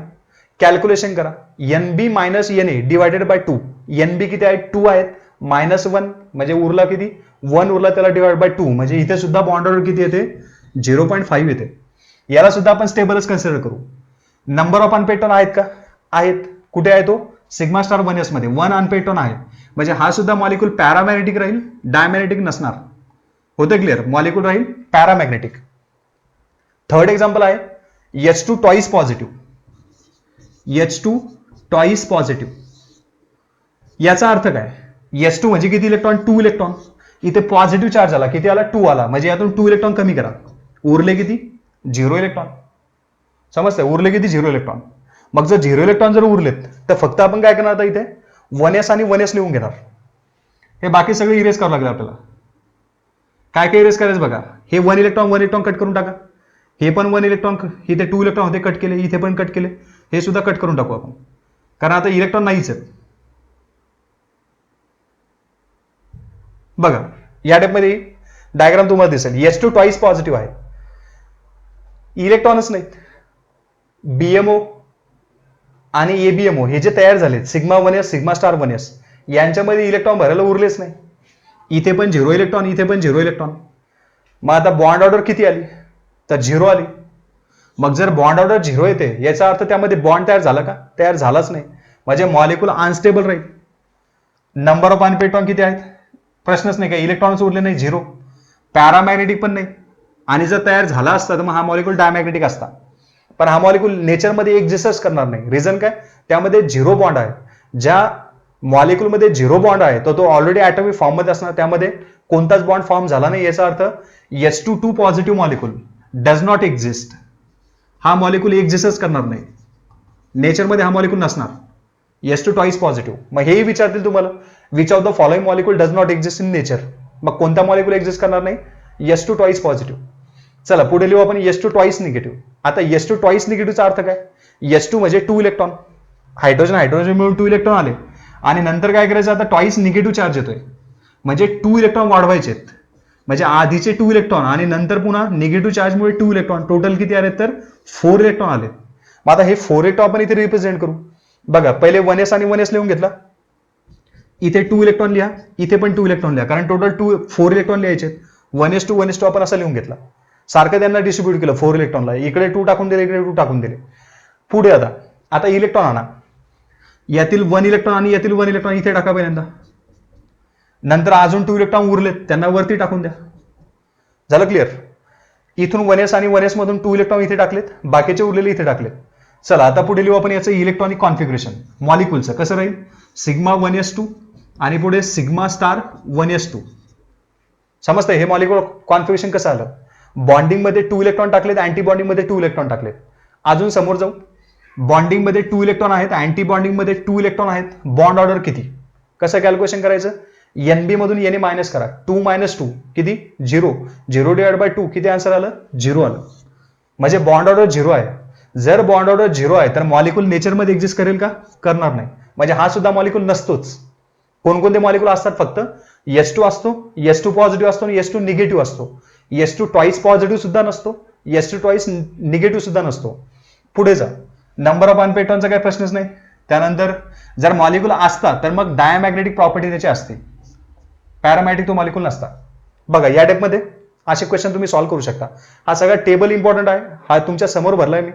कॅल्क्युलेशन करा, NB minus NA divided by 2, NB किती आहेत, 2 आहेत, -1 म्हणजे उरला किती, 1 उरला, त्याला डिवाइड बाय 2, म्हणजे इथे सुद्धा बॉन्ड ऑर्डर किती येते, 0.5 येते. याला सुद्धा आपण स्टेबलच कन्सिडर करू. नंबर ऑफ अनपेड इलेक्ट्रॉन आहेत का, आहेत. कुठे आहे तो, सिग्मा स्टार 1s मध्ये 1 अनपेड इलेक्ट्रॉन आहे, म्हणजे हा सुद्धा मॉलिक्युल पॅरामॅग्नेटिक राहील, डायमॅग्नेटिक नसणार. होते क्लिअर, मॉलिक्युल राहील पॅरामॅग्नेटिक. 3rd एक्झाम्पल आहे H2 twice positive, H2 twice positive. याचा अर्थ काय, H2 म्हणजे किती इलेक्ट्रॉन, 2 इलेक्ट्रॉन, इथे पॉझिटिव्ह चार्ज आला, किती आला, 2 आला, म्हणजे यातून 2 इलेक्ट्रॉन कमी करा, उरले किती, 0 इलेक्ट्रॉन. समजतंय, उरले किती, 0 इलेक्ट्रॉन. मग जर 0 इलेक्ट्रॉन जर उरलेत तर फक्त आपण काय करणार, आता इथे 1s आणि 1s लिहून घेणार, हे बाकी सगळे इरेज करावं लागेल आपल्याला. काय काय इरेज करायचं बघा, हे 1 इलेक्ट्रॉन कट करून टाका, हे पण 1 इलेक्ट्रॉन, इथे 2 इलेक्ट्रॉन होते कट केले, इथे पण कट केले, हे सुद्धा कट करून टाकू आपण, कारण आता इलेक्ट्रॉन नाहीच आहेत. बघा या टाइपमध्ये डायग्राम तुम्हाला दिसेल, H2 ट्वाइस पॉझिटिव्ह आहे, इलेक्ट्रॉनच नाहीत. BMO आणि ABMO हे जे तयार झालेत, sigma 1s sigma star 1s, यांच्यामध्ये इलेक्ट्रॉन भरायला उरलेच नाही, इथे पण 0 इलेक्ट्रॉन, इथे पण 0 इलेक्ट्रॉन. मग आता बॉन्ड ऑर्डर किती आली, तर 0 आली. मग जर बॉन्ड ऑर्डर 0 येते याचा अर्थ त्यामध्ये बॉन्ड तयार झाला का? तयार झालाच नाही, म्हणजे मॉलिक्यूल अनस्टेबल राहील. नंबर ऑफ अनपेड इलेक्ट्रॉन किती आहेत? प्रश्नच नाही, काही इलेक्ट्रॉन्स उरले नाही, 0. पॅरामॅग्नेटिक पण नाही, आणि जर तयार झाला असता तर मग हा मॉलिक्यूल डायमॅग्नेटिक असता. पण हा मॉलिक्यूल नेचरमध्ये एक्झिस्टच करणार नाही. रिझन काय? त्यामध्ये 0 बॉन्ड आहे. ज्या मॉलिक्यूलमध्ये 0 बॉन्ड आहे तो ऑलरेडी ऍटॉमिक फॉर्म मध्ये असणार, त्यामध्ये कोणताच बॉन्ड फॉर्म झाला नाही. याचा अर्थ H22 positive molecule does not exist. हा मॉलिक्यूल एक्झिस्टच करणार नाही, नेचरमध्ये हा मॉलिक्यूल नसणार. H2 twice positive. मग हेही विचारतील तुम्हाला, which of the following molecule does not exist in nature. मग कोणता मॉलिक्यूल एक्झिस्ट करणार नाही? H2 twice positive. चला पुढे लिहू आपण H2 ट्वाइस निगेटिव्ह. आता H2 ट्वाइस निगेटिव्हचा अर्थ काय? H2 म्हणजे 2 इलेक्ट्रॉन, हायड्रोजन हायड्रोजन मिळून 2 इलेक्ट्रॉन आले, आणि नंतर काय करायचं? आता ट्वाइस निगेटिव्ह चार्ज येतोय, म्हणजे 2 इलेक्ट्रॉन वाढवायचे. म्हणजे आधीचे 2 इलेक्ट्रॉन आणि नंतर पुन्हा निगेटिव्ह चार्जमुळे 2 इलेक्ट्रॉन, टोटल किती आले? तर 4 इलेक्ट्रॉन आले. मग आता हे 4 इलेक्ट्रॉन आपण इथे रिप्रेझेंट करू. बघा, पहिले 1s आणि 1s लिहून घेतला, इथे 2 इलेक्ट्रॉन लिहा, इथे पण 2 इलेक्ट्रॉन लिहा, कारण टोटल 4 इलेक्ट्रॉन लिहायचे. 1s2 आपण असं लिहून घेतला, सारखं त्यांना डिस्ट्रीब्यूट केलं 4 इलेक्ट्रॉनला, इकडे 2 टाकून दिले, इकडे 2 टाकून दिले. पुढे आता इलेक्ट्रॉन आणा, यातील 1 इलेक्ट्रॉन आणि यातील 1 इलेक्ट्रॉन इथे टाका पहिल्यांदा, नंतर अजून 2 इलेक्ट्रॉन उरलेत त्यांना वरती टाकून द्या. झालं क्लिअर? इथून 1s आणि 1s मधून 2 इलेक्ट्रॉन इथे टाकलेत, बाकीचे उरलेले इथे टाकलेत. चला आता पुढे लिहू आपण याचं इलेक्ट्रॉनिक कॉन्फिगरेशन मॉलिक्यूलचं. कसं राहील? सिग्मा 1s2 आणि पुढे सिग्मा स्टार 1s2. समजतंय हे मॉलिक्यूल कॉन्फिगरेशन कसं आलं? बॉन्डिंग मध्ये 2 इलेक्ट्रॉन टाकलेत, अँटी बॉन्डिंग मध्ये 2 इलेक्ट्रॉन टाकलेत. अजून समोर जाऊ, बॉन्डिंग मध्ये 2 इलेक्ट्रॉन आहेत, अँटी बॉन्डिंग मध्ये 2 इलेक्ट्रॉन आहेत. बॉन्ड ऑर्डर किती? कसं कॅल्क्युलेशन करायचं? NB मधून Na मायनस करा, 2 - 2 किती? 0. 0 डिवाइड बाय 2 किती आन्सर आलं? 0 आलं. म्हणजे बॉन्ड ऑर्डर 0 आहे. जर बॉन्ड ऑर्डर 0 आहे तर मॉलिक्यूल नेचरमध्ये एक्झिस्ट करेल का? करणार नाही. म्हणजे हा सुद्धा मॉलिक्यूल नसतोच. कोणकोणते मॉलिक्यूल असतात? फक्त H2 असतो, H2 पॉझिटिव्ह असतो आणि H2 निगेटिव्ह असतो. H2 ट्वाइस पॉझिटिव्ह सुद्धा नसतो, H2 ट्वाइस निगेटिव्ह सुद्धा नसतो. पुढे जा, नंबर ऑफ अनपेड इलेक्ट्रॉनचा काही प्रश्नच नाही. त्यानंतर जर मॉलिक्यूल असतात तर मग डायमॅग्नेटिक प्रॉपर्टी त्याची असते, पॅरामॅग्नेटिक तो मॉलिक्यूल नसता. बघा या टाइपमध्ये असे क्वेश्चन तुम्ही सॉल्व्ह करू शकता. हा सगळा टेबल इम्पॉर्टंट आहे, हा तुमच्या समोर भरलाय मी.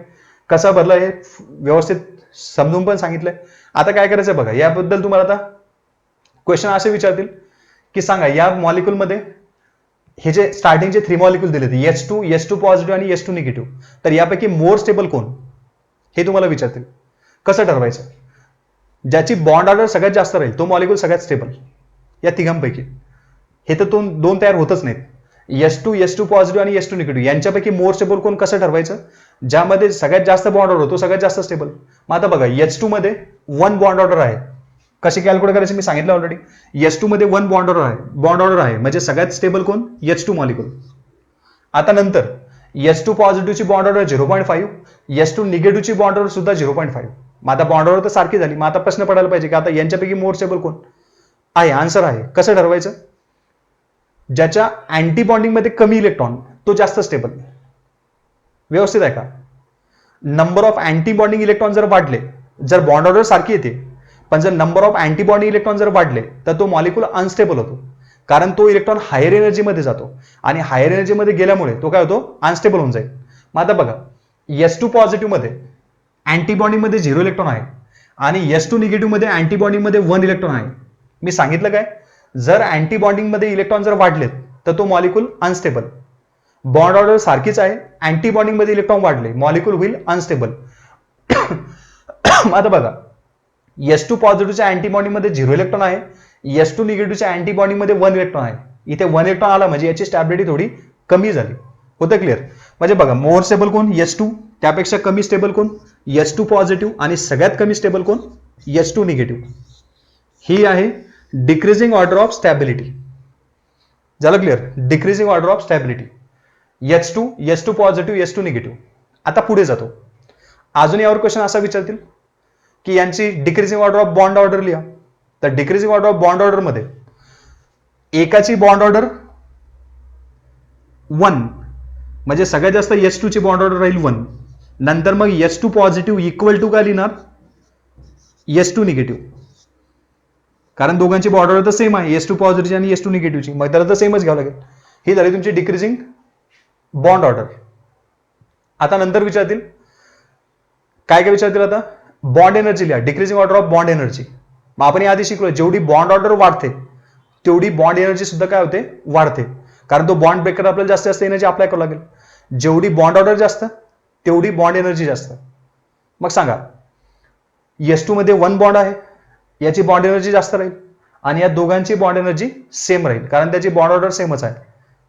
कसा भरलाय हे व्यवस्थित समजून पण सांगितलंय. आता काय करायचं बघा, याबद्दल तुम्हाला आता क्वेश्चन असे विचारतील की सांगा या मॉलिक्यूलमध्ये हे जे स्टार्टिंगचे 3 मॉलिक्यूल दिले H2 पॉझिटिव्ह आणि H2 निगेटिव्ह, तर यापैकी मोर स्टेबल कोण हे तुम्हाला विचारतील. कसं ठरवायचं? ज्याची बॉन्ड ऑर्डर सगळ्यात जास्त राहील तो मॉलिक्यूल सगळ्यात स्टेबल या तिघांपैकी. हे तर दोन तयार होतच नाहीत. H2 पॉझिटिव्ह आणि H2 निगेटिव्ह यांच्यापैकी मोर स्टेबल कोण? कसं ठरवायचं? ज्यामध्ये सगळ्यात जास्त बॉन्ड ऑर्डर तो सगळ्यात जास्त स्टेबल. मग आता बघा H2 मध्ये 1 बॉन्ड ऑर्डर आहे. कशी कॅल्क्युलेट करायची मी सांगितलं ऑलरेडी. H2 मध्ये 1 बॉन्ड ऑर्डर आहे म्हणजे सगळ्यात स्टेबल कोण? H2 molecule. आता नंतर H2 पॉझिटिव्हची बॉन्ड ऑर्डर 0.5, H2 निगेटिव्हची बॉन्ड ऑर्डर सुद्धा 0.5. मग आता बॉन्ड ऑर्डर तर सारखी झाली. मग आता प्रश्न पडायला पाहिजे की आता यांच्यापैकी मोर स्टेबल कोण आहे? आन्सर आहे. कसं ठरवायचं? ज्याच्या अँटी बॉन्डिंग मध्ये कमी इलेक्ट्रॉन तो जास्त स्टेबल. व्यवस्थित आहे का? Number of anti bonding electron जर वाढले, जर बॉन्ड ऑर्डर सारखी येते पण जर number of anti bonding electron जर वाढले तर तो मॉलिक्यूल अनस्टेबल होतो, कारण तो इलेक्ट्रॉन हायर एनर्जीमध्ये जातो आणि हायर एनर्जीमध्ये गेल्यामुळे तो काय होतो? अनस्टेबल होऊन जाईल. मग आता बघा H2 पॉझिटिव्ह मध्ये अँटी बॉन्डिंग मध्ये 0 इलेक्ट्रॉन आहे आणि H2 निगेटिव्ह मध्ये अँटी बॉन्डिंग मध्ये 1 इलेक्ट्रॉन आहे. मी सांगितलं काय? जर अँटी बॉन्डिंग मध्ये इलेक्ट्रॉन जर वाढलेत तर तो मॉलिक्यूल अनस्टेबल. बॉन्ड ऑर्डर सारखीच आहे, अँटी बॉन्डिंग मध्ये इलेक्ट्रॉन वाढले मॉलिक्यूल होईल अनस्टेबल. आता बघा H2 पॉझिटिव्हच्या अँटी बॉन्डिंग मध्ये 0 इलेक्ट्रॉन आहे, H2 निगेटिव्हच्या अँटी बॉन्डिंग मध्ये 1 इलेक्ट्रॉन आहे. इथे 1 इलेक्ट्रॉन आला म्हणजे याची स्टॅबिलिटी थोडी कमी झाली. होतं क्लिअर? म्हणजे बघा मोर स्टेबल कोण? H2. त्यापेक्षा कमी स्टेबल कोण? H2 positive. आणि सगळ्यात कमी स्टेबल कोण? H2 negative. ही आहे डिक्रीजिंग ऑर्डर ऑफ स्टॅबिलिटी. झालं clear? Decreasing order of stability. H2 positive, H2 negative. आता पुढे जातो. अजून यावर क्वेश्चन असा विचारतील की यांची decreasing order of bond order लिहा. तर decreasing order of bond order मध्ये एकाची बॉन्ड ऑर्डर 1 म्हणजे सगळ्यात जास्त H2 ची बॉन्ड ऑर्डर राहील 1. नंतर मग H2 पॉझिटिव्ह इक्वल टू काय लिहिणार? H2 negative. कारण दोघांची बॉन्ड ऑर्डर तर सेम आहे, H2 पॉझिटिव्हची आणि H2 निगेटिव्हची, मग त्याला तर सेमच घ्यावं लागेल. ही झाली तुमची डिक्रीजिंग बॉन्ड ऑर्डर. आता नंतर विचारतील काय काय विचारतील आता, बॉन्ड एनर्जी लिहा, decreasing order of bond energy. मग आपण आधी शिकलो जेवढी बॉन्ड ऑर्डर वाढते तेवढी बॉन्ड एनर्जी सुद्धा काय होते, वाढते. कारण तो बॉन्ड ब्रेकर आपल्याला जास्त जास्त एनर्जी अप्लाय करावं लागेल. जेवढी बॉन्ड ऑर्डर जास्त तेवढी बॉन्ड एनर्जी जास्त. मग सांगा S2 मध्ये 1 बॉन्ड आहे, याची बॉन्ड एनर्जी जास्त राहील आणि या दोघांची बॉन्ड एनर्जी सेम राहील कारण त्याची बॉन्ड ऑर्डर सेमच आहे.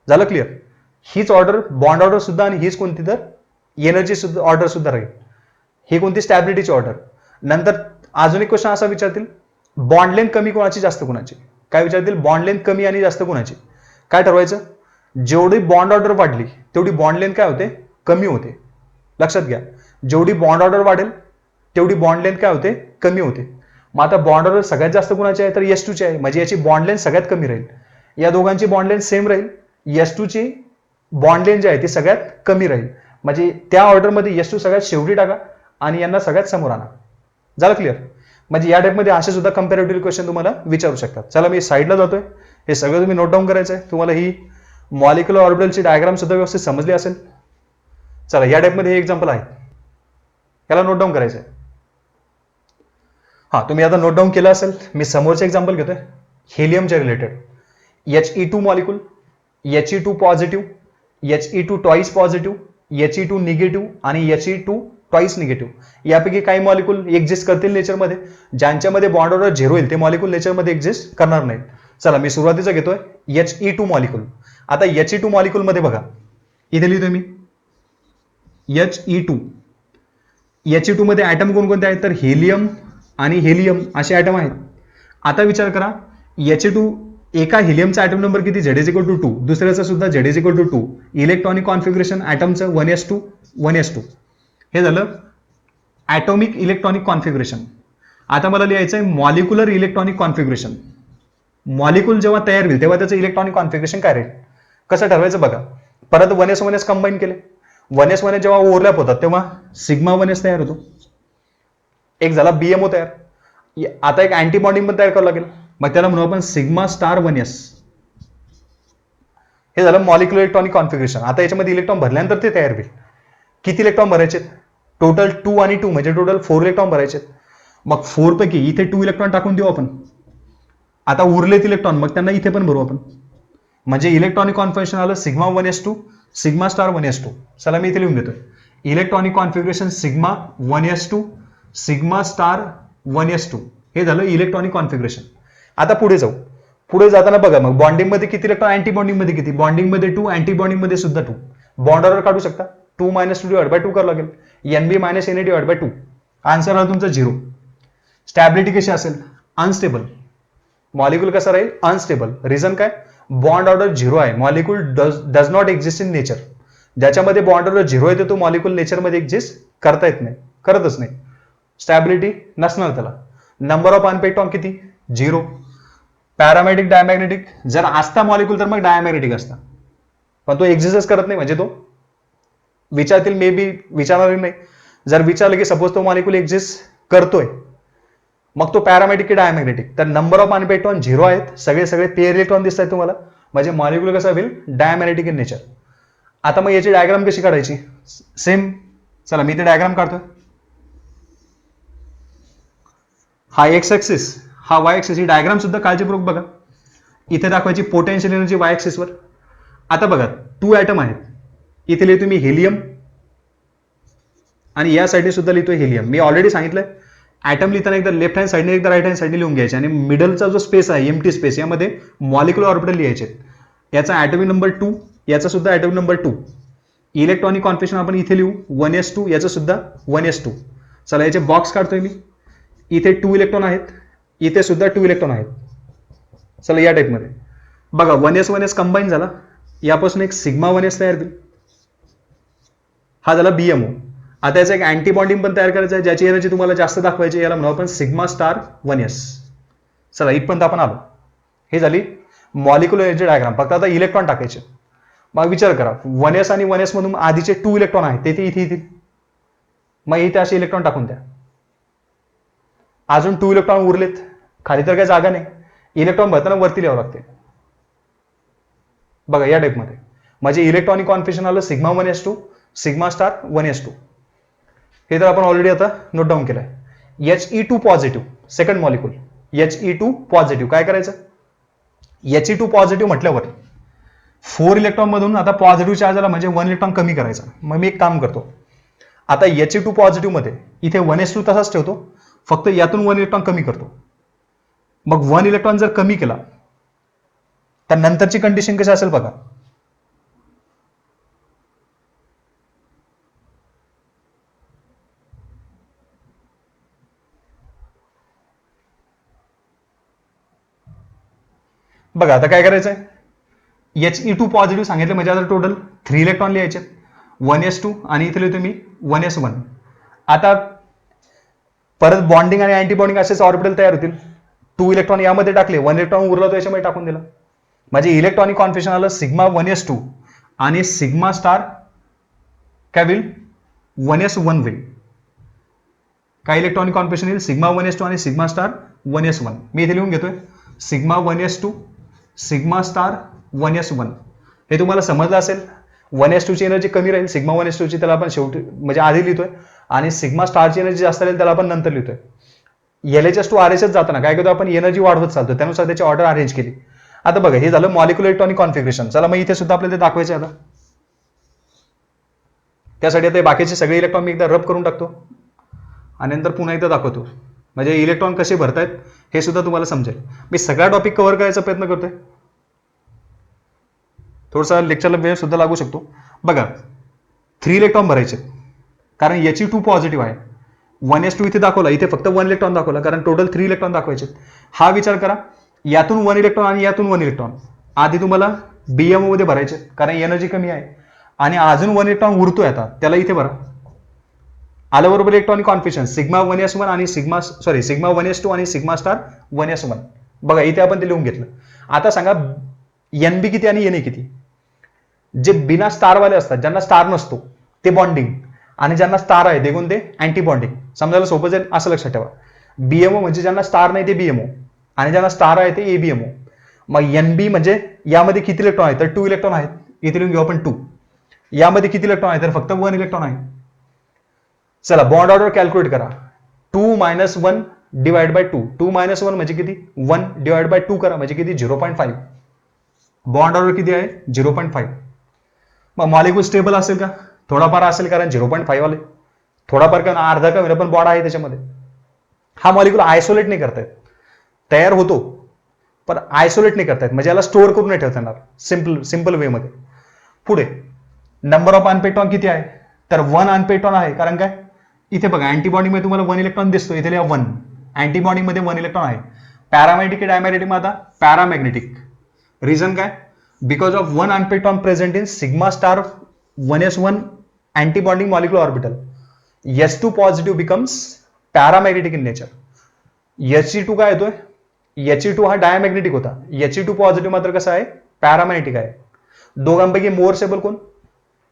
झालं क्लिअर. हीच ऑर्डर बॉन्ड ऑर्डर सुद्धा आणि हीच कोणती तर एनर्जी सुद्धा ऑर्डर सुद्धा राहील. ही कोणती स्टॅबिलिटीची ऑर्डर. नंतर अजून एक क्वेश्चन असा विचारतील बॉन्ड लेंथ कमी कोणाची जास्त कोणाची. काय विचारतील, बॉन्ड लेंथ कमी आणि जास्त कोणाची. काय ठरवायचं, जेवढी बॉन्ड ऑर्डर वाढली तेवढी बॉन्ड लेंथ काय होते, कमी होते. लक्षात घ्या, जेवढी बॉन्ड ऑर्डर वाढेल तेवढी बॉन्ड लेंथ काय होते, कमी होते. मग आता बॉन्ड ऑर्डर सगळ्यात जास्त कोणाची आहे तर S2 ची आहे, म्हणजे याची बॉन्ड लेंथ सगळ्यात कमी राहील. या दोघांची बॉन्ड लेंथ सेम राहील, S2 ची बॉन्ड लेंथ जी आहे ती सगळ्यात कमी राहील. म्हणजे त्या ऑर्डरमध्ये S2 सगळ्यात शेवटी टाका आणि यांना सगळ्यात समोर आणा. झालं क्लिअर. म्हणजे या टाईपमध्ये असे सुद्धा कम्पॅरेटिव्ह क्वेश्चन तुम्हाला विचारू शकतात. चला मी साईडला जातोय, हे सगळं तुम्ही नोट डाऊन करायचं आहे. तुम्हाला ही मॉलिक्युलर ऑर्बिटलची डायग्राम सुद्धा व्यवस्थित समजली असेल. चला या टाईपमध्ये हे एक्झाम्पल आहे, याला नोट डाऊन करायचं आहे. हा तुम्ही आता नोट डाऊन केलं असेल. मी समोरचे एक्झाम्पल घेतोय हेलियमच्या related. He2 molecule, He2 positive, He2 twice positive, He2 negative आणि He2 ट्वाईस निगेटिव्ह. यापैकी काही मॉलिक्युल एक्झिस्ट करतील नेचरमध्ये, ज्यांच्यामध्ये बॉन्ड ऑर्डर 0 होईल ते मॉलिक्युल नेचरमध्ये एक्झिस्ट करणार नाही. चला मी सुरुवातीचा घेतोय He2 मॉलिक्युल. आता He2 मॉलिक्युल मध्ये बघा, इथे लिहितोय मी He2 मध्ये ऍटम कोणकोणते आहेत तर हेलियम आणि हेलियम असे ऍटम आहेत. आता विचार करा He2 एका हेलियमचा ऍटम नंबर किती, Z=2, दुसऱ्याचा सुद्धा Z=2. इलेक्ट्रॉनिक कॉन्फिगरेशन ऍटमचं 1s2 1s2. हे झालं ऍटॉमिक इलेक्ट्रॉनिक कॉन्फिगरेशन. आता मला लिहायचं आहे मॉलिक्युलर इलेक्ट्रॉनिक कॉन्फिगरेशन. मॉलिक्यूल जेव्हा तयार होईल तेव्हा त्याचं इलेक्ट्रॉनिक कॉन्फिगरेशन काय राहील, कसं ठरवायचं बघा. परत 1s कंबाईन केले, 1s जेव्हा ओव्हरलॅप होतात तेव्हा सिग्मा 1s तयार होतो. एक झाला BMO तयार. आता एक अँटीबॉन्डिंग पण तयार करावं लागेल, मग त्याला म्हणू आपण सिग्मा स्टार 1s. हे झालं मॉलिक्युलर इलेक्ट्रॉनिक कॉन्फिगरेशन. आता याच्यामध्ये इलेक्ट्रॉन भरल्यानंतर ते तयार होईल. किती इलेक्ट्रॉन भरायचे, टोटल 2 आणि 2 म्हणजे टोटल 4 इलेक्ट्रॉन भरायचे. मग 4 पैकी इथे 2 इलेक्ट्रॉन टाकून देऊ आपण. आता उरलेत इलेक्ट्रॉन मग त्यांना इथे पण भरू आपण. म्हणजे इलेक्ट्रॉनिक कॉन्फिगरेशन आलं sigma 1s2 sigma star 1s2. चला मी इथे लिहून देतोय electronic configuration sigma 1s2 sigma star 1s2. हे झालं इलेक्ट्रॉनिक कॉन्फिगरेशन. आता पुढे जाऊ. पुढे जाताना बघा मग बॉन्डिंग मध्ये किती इलेक्ट्रॉन, अँटी बॉन्डिंग मध्ये किती, बॉन्डिंग मध्ये 2, अँटी बॉन्डिंग मध्ये सुद्धा 2. बॉन्ड ऑर्डर काढू शकता, 2 - 2 / 2 करावं लागेल, NB - NA / 2. आन्सर आला तुमचा 0. स्टॅबिलिटी कशी असेल, अनस्टेबल. मॉलिक्यूल कसा राहील, अनस्टेबल. रिझन काय, बॉन्ड ऑर्डर 0 आहे. Molecule does not exist in nature. ज्याच्यामध्ये बॉन्ड ऑर्डर 0 येते तो मॉलिक्यूल नेचरमध्ये एक्झिस्ट करता येत नाही, करतच नाही. स्टॅबिलिटी नसणार त्याला. नंबर ऑफ अनपेड इलेक्ट्रॉन किती, 0. पॅरामॅग्नेटिक डायमॅग्नेटिक जर असता मॉलिक्यूल तर मग डायमॅग्नेटिक असता, पण तो एक्झिस्टच करत नाही. म्हणजे तो विचारतील, मे बी विचारणार नाही. जर विचारलं की सपोज तो मॉलिक्यूल एक्झिस्ट करतोय मग तो पॅरामॅग्नेटिक की डायमॅग्नेटिक, तर नंबर ऑफ अनपेड इलेक्ट्रॉन 0 आहेत. सगळे पेअर इलेक्ट्रॉन दिसत आहेत तुम्हाला, म्हणजे मॉलिक्यूल कसा होईल, डायमॅग्नेटिक इन नेचर. आता मग याची डायग्राम कशी काढायची, सेम. चला मी इथे डायग्राम काढतोय. हा एक्स ऍक्सिस, हा वाय ऍक्सिस. ही डायग्राम सुद्धा काळजीपूर्वक बघा. इथे दाखवायची पोटेन्शियल एनर्जी वाय ऍक्सिसवर. आता बघा 2 ऍटम आहेत. इथे लिहितो मी हेलियम आणि या साईडने सुद्धा लिहितोय हेलियम. मी ऑलरेडी सांगितलंय ऍटम लिहिताना एकदा लेफ्ट हँड साईडने एकदा राईट हँड साईडने लिहून घ्यायचे आणि मिडलचा जो स्पेस आहे एम्प्टी स्पेस यामध्ये मॉलिक्युलर ऑर्बिटल लिहायचे. याचा ऍटॉमिक नंबर 2, याचा सुद्धा ऍटॉमिक नंबर 2. इलेक्ट्रॉनिक कॉन्फिगरेशन आपण इथे लिहू 1s2, याचं सुद्धा 1s2. चला याचे बॉक्स काढतोय मी. इथे 2 इलेक्ट्रॉन आहेत, इथे सुद्धा 2 इलेक्ट्रॉन आहेत. चला या टाईपमध्ये बघा 1s कंबाईन झाला, यापासून एक सिग्मा 1s तयार होईल. हा झाला BMO. आता याचा एक अँटीबॉन्डिंग पण तयार करायचा आहे, ज्याची एनर्जी तुम्हाला जास्त दाखवायची. याला म्हणू आपण सिग्मा स्टार 1s. चला इथपर्यंत आपण आलो. हे झाली मॉलिक्युलर एनर्जी डायग्राम. फक्त आता इलेक्ट्रॉन टाकायचे. मग विचार करा 1s आणि 1s मधून आधीचे 2 इलेक्ट्रॉन आहेत ते इथे येतील. मग इथे असे इलेक्ट्रॉन टाकून द्या. अजून 2 इलेक्ट्रॉन उरलेत, खाली तर काही जागा नाही. इलेक्ट्रॉन भरताना वरती लिहावं लागते. बघा या टाईपमध्ये. म्हणजे इलेक्ट्रॉनिक कॉन्फिगरेशन आलं sigma 1s2 sigma star 1s2. हे तर आपण ऑलरेडी आता नोट डाऊन केलंय. He2 positive, second molecule He2 positive. काय करायचं, He2 पॉझिटिव्ह म्हटल्यावर 4 इलेक्ट्रॉन मधून आता पॉझिटिव्ह चार्ज आला म्हणजे 1 इलेक्ट्रॉन कमी करायचा. मग मी एक काम करतो, आता He2 पॉझिटिव्ह मध्ये इथे 1s2 तसाच ठेवतो, फक्त यातून 1 इलेक्ट्रॉन कमी करतो. मग 1 इलेक्ट्रॉन जर कमी केला तर नंतरची कंडिशन कशी असेल बघा. बघा आता काय करायचंय, He2 पॉझिटिव्ह सांगितलं म्हणजे आता टोटल 3 इलेक्ट्रॉन लिहायचे, 1s2 आणि इथे लिहितो मी 1s1. आता परत बॉन्डिंग आणि अँटी बॉन्डिंग असेच ऑर्बिटल तयार होतील. 2 इलेक्ट्रॉन यामध्ये टाकले, 1 इलेक्ट्रॉन उरला तो याच्यामध्ये टाकून दिला, म्हणजे इलेक्ट्रॉनिक कॉन्फिगरेशन आलं सिग्मा 1s2 आणि सिग्मा स्टार काय होईल 1s1 होईल. काय इलेक्ट्रॉनिक कॉन्फिगरेशन येईल, सिग्मा 1s2 आणि सिग्मा स्टार 1s1. मी इथे लिहून घेतोय sigma 1s2 sigma star 1s1. हे तुम्हाला समजलं असेल. 1s2 ची एनर्जी कमी राहील, सिग्मा 1s2 ची त्याला आपण शेवटी म्हणजे आधी लिहितोय, आणि सिग्मा स्टारची एनर्जी जास्त राहील त्याला आपण नंतर लिहितोय. LHS टू RHS जाताना काय करतो आपण, एनर्जी वाढवत चालतो, त्यानुसार त्याची ऑर्डर अरेंज केली. आता बघा हे झालं मॉलिक्युलर इलेक्ट्रॉनिक कॉन्फिगरेशन. चला मग इथे सुद्धा आपल्याला ते दाखवायचे आता. त्यासाठी आता बाकीचे सगळे इलेक्ट्रॉन मी एकदा रब करून टाकतो आणि नंतर पुन्हा एकदा दाखवतो, म्हणजे इलेक्ट्रॉन कसे भरतायत हे सुद्धा तुम्हाला समजेल. मी सगळा टॉपिक कव्हर करायचा प्रयत्न करतोय, थोडासा लेक्चरला वेळ सुद्धा लागू शकतो. बघा 3 इलेक्ट्रॉन भरायचे, कारण He2 पॉझिटिव्ह आहे. 1s2 इथे दाखवला, इथे फक्त 1 इलेक्ट्रॉन दाखवला, कारण टोटल 3 इलेक्ट्रॉन दाखवायचे. हा विचार करा, यातून 1 इलेक्ट्रॉन आणि यातून 1 इलेक्ट्रॉन आधी तुम्हाला BMO मध्ये भरायचे, कारण एनर्जी कमी आहे, आणि अजून 1 इलेक्ट्रॉन उरतोय आता त्याला इथे भरा. आलं बरोबर इलेक्ट्रॉनिक कॉन्फिगरेशन सिग्मा 1s1 आणि सिग्मा 1s2 आणि सिग्मा स्टार 1s1. बघा इथे आपण ते लिहून घेतलं. आता सांगा NB किती आणि NA किती. जे बिना स्टारवाले असतात, ज्यांना स्टार नसतो ते बॉन्डिंग, आणि ज्यांना स्टार आहे ते कोणते, अँटी बॉन्डिंग. समजायला सोपं जाईल असं लक्षात ठेवा. BMO म्हणजे ज्यांना स्टार नाही ते BMO, आणि ज्यांना स्टार आहे ते ABMO. मग NB म्हणजे यामध्ये किती इलेक्ट्रॉन आहेत, तर 2 इलेक्ट्रॉन आहेत, इथे लिहून घेऊ आपण 2. यामध्ये किती इलेक्ट्रॉन आहे, तर फक्त 1 इलेक्ट्रॉन आहे. चला बॉन्ड ऑर्डर कॅल्क्युलेट करा. 2 - 1 डिवाइड बाय 2. 2 - 1 म्हणजे किती, 1 डिवाइड बाय 2 करा म्हणजे किती, 0.5. बॉन्ड ऑर्डर किती आहे, 0.5. मग मॉलिक्यूल स्टेबल असेल का, थोडाफार असेल, कारण 0.5 वाले थोडाफार का अर्धा का पण बॉन्ड आहे त्याच्यामध्ये. हा मॉलिक्यूल आयसोलेट नाही करतायत, तयार होतो पण आयसोलेट नाही करतायत, म्हणजे याला स्टोअर करून नाही ठेवता येणार सिंपल वे मध्ये. पुढे नंबर ऑफ अनपेक्ट्रॉन किती आहे, तर 1 अनपेक्ट्रॉन आहे. कारण काय, इथे बघा अँटीबॉडी मध्ये तुम्हाला 1 इलेक्ट्रॉन दिसतो, इथे लिहा 1. अँटीबॉडी मध्ये 1 इलेक्ट्रॉन आहे. पॅरामॅग्नेटिक डायमॅग्नेटिक मध्ये आता पॅरामॅग्नेटिक. रिझन काय, because of 1 unpaired electron present in sigma star 1s1 antibonding molecular orbital. S2 positive becomes paramagnetic in nature. He2 काय येतोय, He2 हा डायमॅग्नेटिक होता, He2 पॉझिटिव्ह मात्र कसा आहे, पॅरामॅग्नेटिक आहे. दोघांपैकी मोर स्टेबल कोण,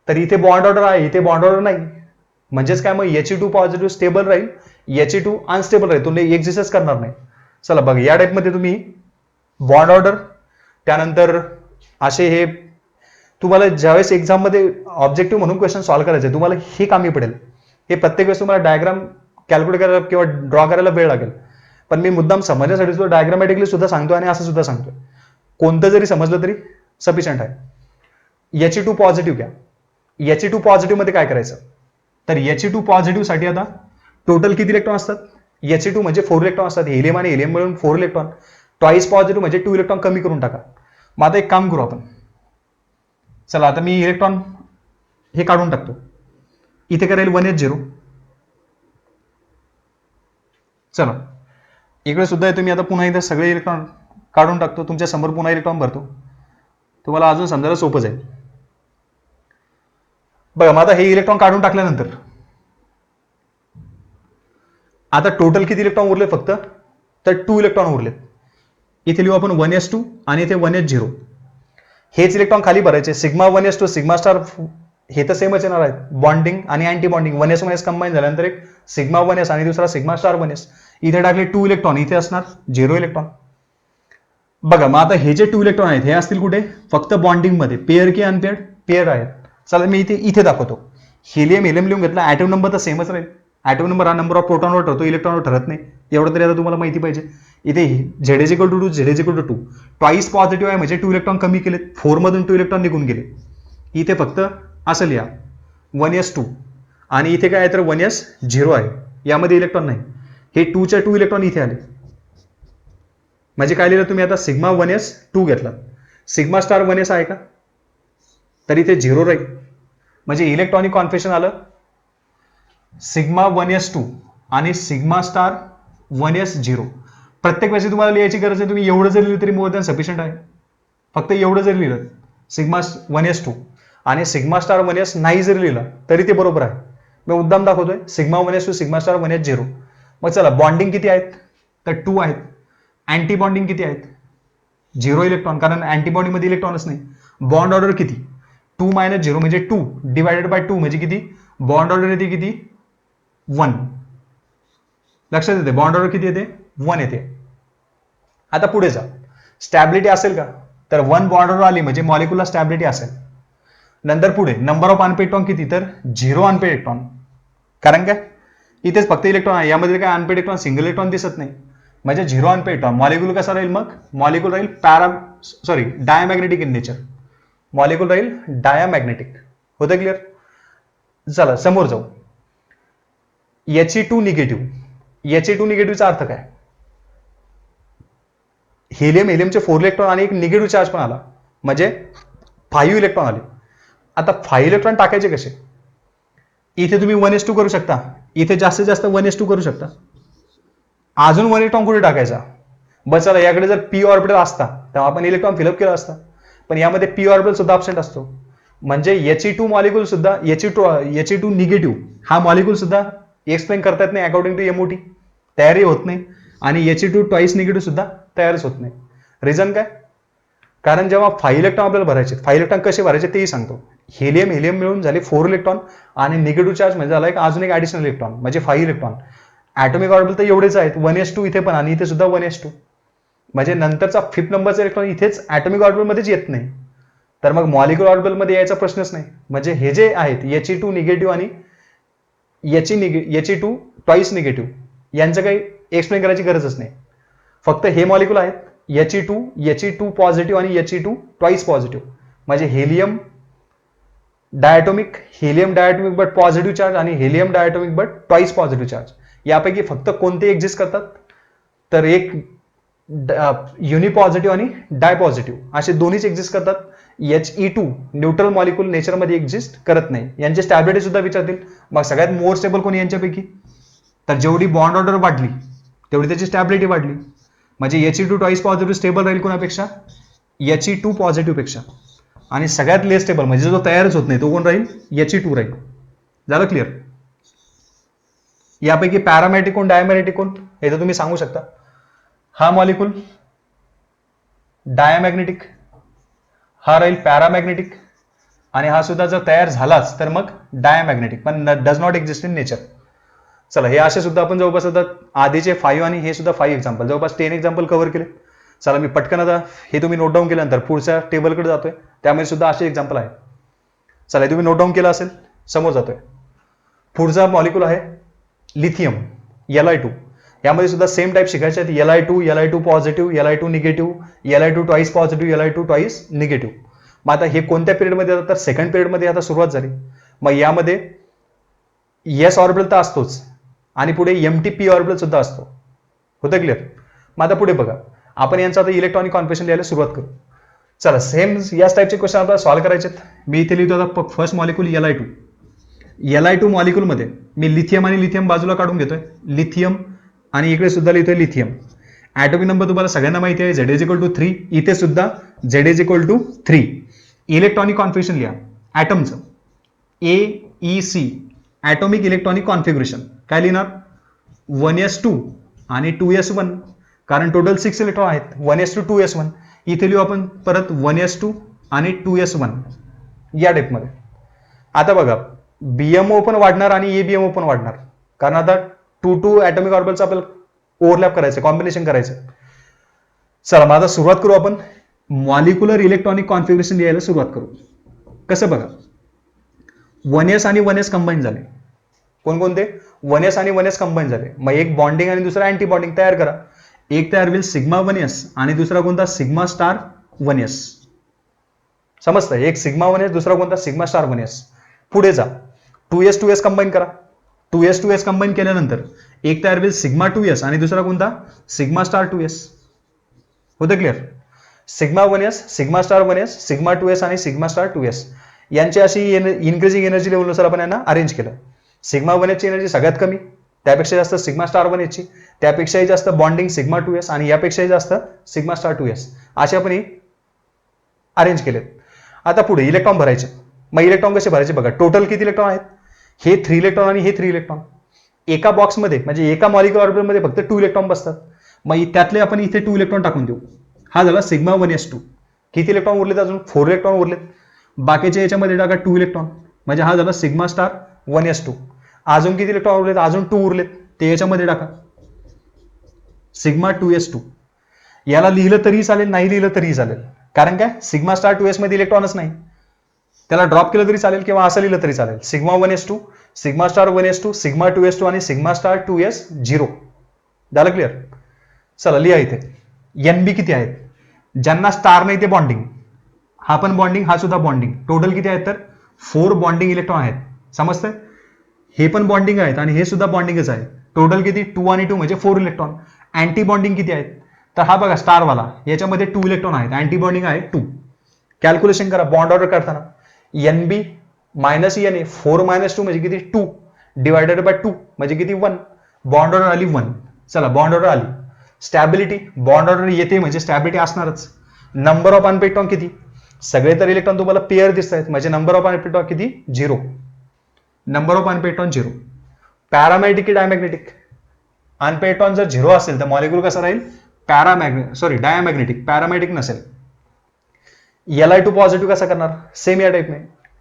तर इथे बॉन्ड ऑर्डर आहे, इथे बॉन्ड ऑर्डर नाही. म्हणजेच काय, मग He2 पॉझिटिव्ह स्टेबल राहील, He2 अनस्टेबल राहील, तो एक्झिस्टच करणार नाही. चला बघा या टाईपमध्ये तुम्ही बॉन्ड ऑर्डर, त्यानंतर असे हे तुम्हाला ज्यावेळेस एक्झाम मध्ये ऑब्जेक्टिव्ह म्हणून क्वेश्चन सॉल्व्ह करायचे, तुम्हाला हे कामी पडेल. हे प्रत्येक वेळेस तुम्हाला डायग्राम कॅल्क्युलेट करायला किंवा ड्रॉ करायला वेळ लागेल, पण मी मुद्दाम समजण्यासाठी सुद्धा डायग्रामॅटिकली सुद्धा सांगतो आणि असं सुद्धा सांगतो. कोणतं जरी समजलं तरी सफिशियंट आहे. He2 पॉझिटिव्ह घ्या. He2 पॉझिटिव्ह मध्ये काय करायचं, तर He2 पॉझिटिव्ह साठी आता टोटल किती इलेक्ट्रॉन असतात, He2 म्हणजे 4 इलेक्ट्रॉन असतात, हेलियम आणि हेलियम मिळून 4 इलेक्ट्रॉन. ट्वाईस पॉझिटिव्ह म्हणजे 2 इलेक्ट्रॉन कमी करून टाका. मग आता एक काम करू आपण, चला आता मी इलेक्ट्रॉन हे काढून टाकतो, इथे करेल 1s0. चला इकडे सुद्धा तुम्ही आता पुन्हा एकदा सगळे इलेक्ट्रॉन काढून टाकतो, तुमच्या समोर पुन्हा इलेक्ट्रॉन भरतो, तुम्हाला अजून समजायला सोपं जाईल. बघा मग आता हे इलेक्ट्रॉन काढून टाकल्यानंतर आता टोटल किती इलेक्ट्रॉन उरले, फक्त तर 2 इलेक्ट्रॉन उरलेत. इथे लिहू आपण 1s2 आणि इथे 1s0. हेच इलेक्ट्रॉन खाली भरायचे, सिग्मा 1s2 सिग्मा स्टार हे तर सेमच येणार आहेत, बॉन्डिंग आणि अँटी बॉन्डिंग 1s कंबाईन झाल्यानंतर एक सिग्मा 1s आणि दुसरा सिग्मा स्टार 1s. इथे टाकले 2 इलेक्ट्रॉन, इथे असणार 0 इलेक्ट्रॉन. बघा मग आता हे जे 2 इलेक्ट्रॉन आहेत हे असतील कुठे, फक्त बॉन्डिंग मध्ये, पेअर की अनपेअर्ड, पेअर आहेत. चला मी इथे दाखवतो. हिलियम हिलियम लिहून घेतला, ॲटम नंबर तर सेमच राहील. ॲटम नंबर हा नंबर ऑफ प्रोटॉनवर ठरतो, इलेक्ट्रॉनवर ठरत नाही. एवढं तरी आता तुम्हाला माहिती पाहिजे. इथे Z is equal to 2, Z is equal to 2, twice positive आहे म्हणजे 2 इलेक्ट्रॉन कमी केले, 4 मधून 2 इलेक्ट्रॉन निघून गेले. इथे फक्त असं लिहा 1s2 आणि इथे काय आहे तर 1s0 आहे, यामध्ये इलेक्ट्रॉन नाही. हे 2च्या 2 इलेक्ट्रॉन इथे आले म्हणजे काय लिहिलं तुम्ही आता सिग्मा 1s2 घेतला. सिग्मा स्टार 1s आहे का, तर इथे 0 राहील म्हणजे इलेक्ट्रॉनिक कॉन्फिगरेशन आलं सिग्मा 1s2 आणि सिग्मा स्टार 1s0. प्रत्येक वेळेस तुम्हाला लिहायची गरज आहे, तुम्ही एवढं जरी लिहिलं तरी मोर दॅन सफिशियंट आहे. फक्त एवढं जरी लिहिलं सिग्मा 1s2 आणि सिग्मा स्टार 1s नाही जरी लिहिलं तरी ते बरोबर आहे. मी मुद्दाम दाखवतोय sigma 1s2 sigma star 1s0. मग चला बॉन्डिंग किती आहेत तर 2 आहेत. अँटी बॉन्डिंग किती आहेत 0 इलेक्ट्रॉन, कारण अँटीबॉडी मध्ये इलेक्ट्रॉनच नाही. बॉन्ड ऑर्डर किती 2 - 0 म्हणजे 2 डिवायडेड बाय 2 म्हणजे किती, बॉन्ड ऑर्डर येते किती 1. लक्षात येते बॉन्ड ऑर्डर किती येते 1 येते. आता पुढे जा, स्टॅबिलिटी असेल का तर 1 बॉन्ड ऑर्डर आली म्हणजे मॉलिक्युलर स्टॅबिलिटी असेल. नंतर पुढे नंबर ऑफ अनपेड इलेक्ट्रॉन किती तर 0 अनपेड इलेक्ट्रॉन, कारण काय इथेच फक्त इलेक्ट्रॉन आहे, यामध्ये काय अनपेड इलेक्ट्रॉन सिंगल इलेक्ट्रॉन दिसत नाही म्हणजे 0 अनपेड इलेक्ट्रॉन. मॉलिक्यूल कसा राहील मग, मॉलिक्यूल राहील डायमॅग्नेटिक इन नेचर, मॉलिक्यूल राहील डायमॅग्नेटिक. होतं क्लिअर. चला समोर जाऊ. He2 निगेटिव्ह, He2 निगेटिव्हचा अर्थ काय, हेलियमचे 4 इलेक्ट्रॉन आणि एक निगेटिव्ह चार्ज पण आला म्हणजे 5 इलेक्ट्रॉन आले. आता 5 इलेक्ट्रॉन टाकायचे कसे, इथे तुम्ही 1s2 करू शकता, इथे जास्तीत जास्त 1s2 करू शकता. अजून 1 इलेक्ट्रॉन कुठे टाकायचा, बस चला याकडे जर p ऑर्बिटल असता तर आपण इलेक्ट्रॉन फिलअप केला असता, पण यामध्ये p ऑर्बिटल सुद्धा अब्सेंट असतो म्हणजे He2 मॉलिक्यूल सुद्धा He2 निगेटिव्ह हा मॉलिक्यूल सुद्धा एक्सप्लेन करता येत नाही अकॉर्डिंग टू MOT, तयारी होत नाही. आणि He2 ट्वाईस निगेटिव्ह सुद्धा तयारच होत नाही. रिझन काय, कारण जेव्हा 5 इलेक्ट्रॉन आपल्याला भरायचे, 5 इलेक्ट्रॉन कसे भरायचे तेही सांगतो. हेलियम मिळून झाले 4 इलेक्ट्रॉन आणि निगेटिव्ह चार्ज म्हणजे झाला एक अजून एक ऍडिशनल इलेक्ट्रॉन म्हणजे 5 इलेक्ट्रॉन. ॲटॉमिक ऑर्बिटल तर एवढेच आहेत, 1s2 इथे पण आणि इथे सुद्धा 1s2 म्हणजे नंतरचा 5th नंबरचा इलेक्ट्रॉन इथेच ॲटॉमिक ऑर्बिटल मध्येच येत नाही, तर मग मॉलिक्युलर ऑर्बिटल मध्ये यायचा प्रश्नच नाही. म्हणजे हे जे आहेत He2 निगेटिव्ह आणि He2 ट्वाईस निगेटिव्ह यांचं काही एक्सप्लेन करायची गरजच नाही. फक्त हे मॉलिक्यूल आहेत He2 पॉझिटिव्ह आणि He2 ट्वाईस पॉझिटिव्ह म्हणजे helium diatomic but positive charge आणि helium diatomic but twice positive charge. यापैकी फक्त कोणते एक्झिस्ट करतात तर एक युनिपॉझिटिव्ह आणि डायपॉझिटिव्ह असे दोन्हीच एक्झिस्ट करतात. He2 न्यूट्रल मॉलिक्यूल नेचरमध्ये एक्झिस्ट करत नाही. यांची स्टॅबिलिटी सुद्धा विचारतील. मग सगळ्यात मोर स्टेबल कोणी यांच्यापैकी, तर जेवढी बॉन्ड ऑर्डर वाढली तेवढी त्याची स्टॅबिलिटी वाढली म्हणजे He2 ट्वाईस पॉझिटिव्ह स्टेबल राहील कोणापेक्षा He2 पॉझिटिव्ह पेक्षा. आणि सगळ्यात लेस स्टेबल म्हणजे जो तयारच होत नाही तो कोण राहील He2 राहील. झालं क्लिअर. यापैकी पॅरामॅग्नेटिक कोण डायमॅग्नेटिक कोण हे तर तुम्ही सांगू शकता. हा मॉलिक्यूल डायमॅग्नेटिक, हा राहील पॅरामॅग्नेटिक आणि हा सुद्धा जर तयार झालाच तर मग डायमॅग्नेटिक पण does not exist in nature. चला हे असे सुद्धा आपण जवळपास आता आधीचे 5 आणि हे सुद्धा 5 एक्झाम्पल जवळपास 10 एक्झाम्पल कव्हर केले. चला मी पटकन आता हे तुम्ही नोट डाऊन केल्यानंतर पुढच्या टेबलकडे जातोय, त्यामध्ये सुद्धा असे एक्झाम्पल आहे. चला हे तुम्ही नोट डाऊन केलं असेल, समोर जातोय. पुढचा मॉलिक्यूल आहे लिथियम Li2. यामध्ये सुद्धा सेम टाईप शिकायचे आहेत. Li2 positive, Li2 negative, Li2 twice positive, Li2 twice negative. मग आता हे कोणत्या पिरियडमध्ये येतात तर सेकंड पिरियडमध्ये आता सुरुवात झाली. मग यामध्ये S ऑर्बिटल तर असतोच आणि पुढे MT-P ऑर्बिटल सुद्धा असतो. होतं क्लिअर. मग आता पुढे बघा, आपण यांचं आता इलेक्ट्रॉनिक कॉन्फिगरेशन लिहायला सुरुवात करू. चला सेम याच टाईपचे क्वेश्चन आपल्याला सॉल्व्ह करायचे आहेत. मी इथे लिहितो आता फर्स्ट मॉलिक्यूल Li2 मॉलिक्यूलमध्ये मी लिथियम आणि लिथियम बाजूला काढून घेतोय, लिथियम आणि इकडे सुद्धा लिहितोय लिथियम. ॲटॉमिक नंबर तुम्हाला सगळ्यांना माहिती आहे Z=3, इथे सुद्धा Z=3. इलेक्ट्रॉनिक कॉन्फिगरेशन लिहा ॲटमचं AEC ॲटॉमिक इलेक्ट्रॉनिक कॉन्फिगरेशन काय लिहिणार 1s2 आणि 2s1 कारण टोटल 6 इलेक्ट्रॉन आहेत. 1s2 2s1 इथे लिहू आपण परत 1s2 आणि 2s1 या टाईपमध्ये. आता बघा BMO पण वाढणार आणि ABMO पण वाढणार कारण आता 2 ॲटॉमिक ऑर्बिटलचं आपल्याला ओव्हरलॅप करायचं, कॉम्बिनेशन करायचं. चला मग आता सुरुवात करू आपण मॉलिक्युलर इलेक्ट्रॉनिक कॉन्फिगरेशन लिहायला सुरुवात करू. कसं बघा 1s आणि 1s कंबाईन झाले. कोणकोणते? 1s आणि 1s कंबाईन झाले. मग एक बॉन्डिंग आणि दुसरा अँटी बॉन्डिंग तयार करा. एक तयार होईल सिग्मा 1s आणि दुसरा कोणता? Sigma star 1s. समजतं? एक सिग्मा 1s, दुसरा कोणता? Sigma star 1s. पुढे जा, 2s 2s कंबाईन करा. 2s 2s कंबाईन केल्यानंतर एक तयार होईल सिग्मा 2s आणि दुसरा कोणता? Sigma star 2s. होतं clear? Sigma 1s, sigma star 1s, sigma 2s आणि सिग्मा स्टार 2s यांची अशी इन्क्रीजिंग एनर्जी लेवलनुसार आपण यांना अरेंज केलं. सिग्मा 1s ची एनर्जी सगळ्यात कमी, त्यापेक्षा जास्त सिग्मा स्टार 1s ची, त्यापेक्षाही जास्त बॉन्डिंग सिग्मा 2s आणि यापेक्षाही जास्त सिग्मा स्टार 2s असे आपण अरेंज केलेत. आता पुढे इलेक्ट्रॉन भरायचे. मग इलेक्ट्रॉन कसे भरायचे बघा. टोटल किती इलेक्ट्रॉन आहेत? हे 3 इलेक्ट्रॉन आणि हे 3 इलेक्ट्रॉन. एका बॉक्समध्ये म्हणजे एका मॉलिक्युलर ऑर्बिटलमध्ये फक्त 2 इलेक्ट्रॉन बसतात. मग त्यातले आपण इथे 2 इलेक्ट्रॉन टाकून देऊ. हा झाला सिग्मा 1s2. किती इलेक्ट्रॉन उरलेत? अजून 4 इलेक्ट्रॉन उरलेत. बाकीच्या याच्यामध्ये टाका 2 इलेक्ट्रॉन, म्हणजे हा झाला सिग्मा स्टार 1s2. अजून किती इलेक्ट्रॉन उरलेत? अजून 2 उरलेत, ते याच्यामध्ये टाका सिग्मा 2s2. याला लिहिलं तरीही चालेल, नाही लिहिलं तरीही चालेल. कारण काय? सिग्मा स्टार 2s मध्ये इलेक्ट्रॉनच नाही. त्याला ड्रॉप केलं तरी चालेल किंवा असं लिहिलं तरी चालेल. Sigma 1s2, sigma star 1s2, sigma 2s2 आणि सिग्मा स्टार 2s0. झालं क्लिअर? चला लिहा इथे. NB किती आहेत? ज्यांना स्टार नाही ते बॉन्डिंग. हा पण बॉन्डिंग, हा सुद्धा बॉन्डिंग. टोटल किती आहेत? तर 4 बॉन्डिंग इलेक्ट्रॉन आहेत. समजतंय? हे पण बॉन्डिंग आहेत आणि हे सुद्धा बॉन्डिंगच आहे. टोटल किती? 2 आणि 2 म्हणजे 4 इलेक्ट्रॉन. अँटी बॉन्डिंग किती आहेत? तर हा बघा स्टारवाला, याच्यामध्ये 2 इलेक्ट्रॉन आहेत. अँटी बॉन्डिंग आहे 2. कॅल्क्युलेशन करा बॉन्ड ऑर्डर करताना. NB मायनस NA, 4 - 2 म्हणजे किती? 2 डिवायडेड बाय 2 म्हणजे किती? 1. बॉन्ड ऑर्डर आली 1. चला बॉन्ड ऑर्डर आली. स्टॅबिलिटी, बॉन्ड ऑर्डर येते म्हणजे स्टॅबिलिटी असणारच. नंबर ऑफ अनपेड इलेक्ट्रॉन किती? सगळे तर इलेक्ट्रॉन तुम्हाला पेअर दिसत आहेत म्हणजे नंबर ऑफ अनपेड इलेक्ट्रॉन किती? 0. Number of unpaired electron 0. Paramagnetic की डायमॅग्नेटिक? अनपेड इलेक्ट्रॉन जर 0 असेल तर मॉलिक्यूल कसा राहील? डायमॅग्नेटिक. पॅरामॅग्नेटिक नसेल. Li2 पॉझिटिव्ह कसा करणार? सेम या टाईपने.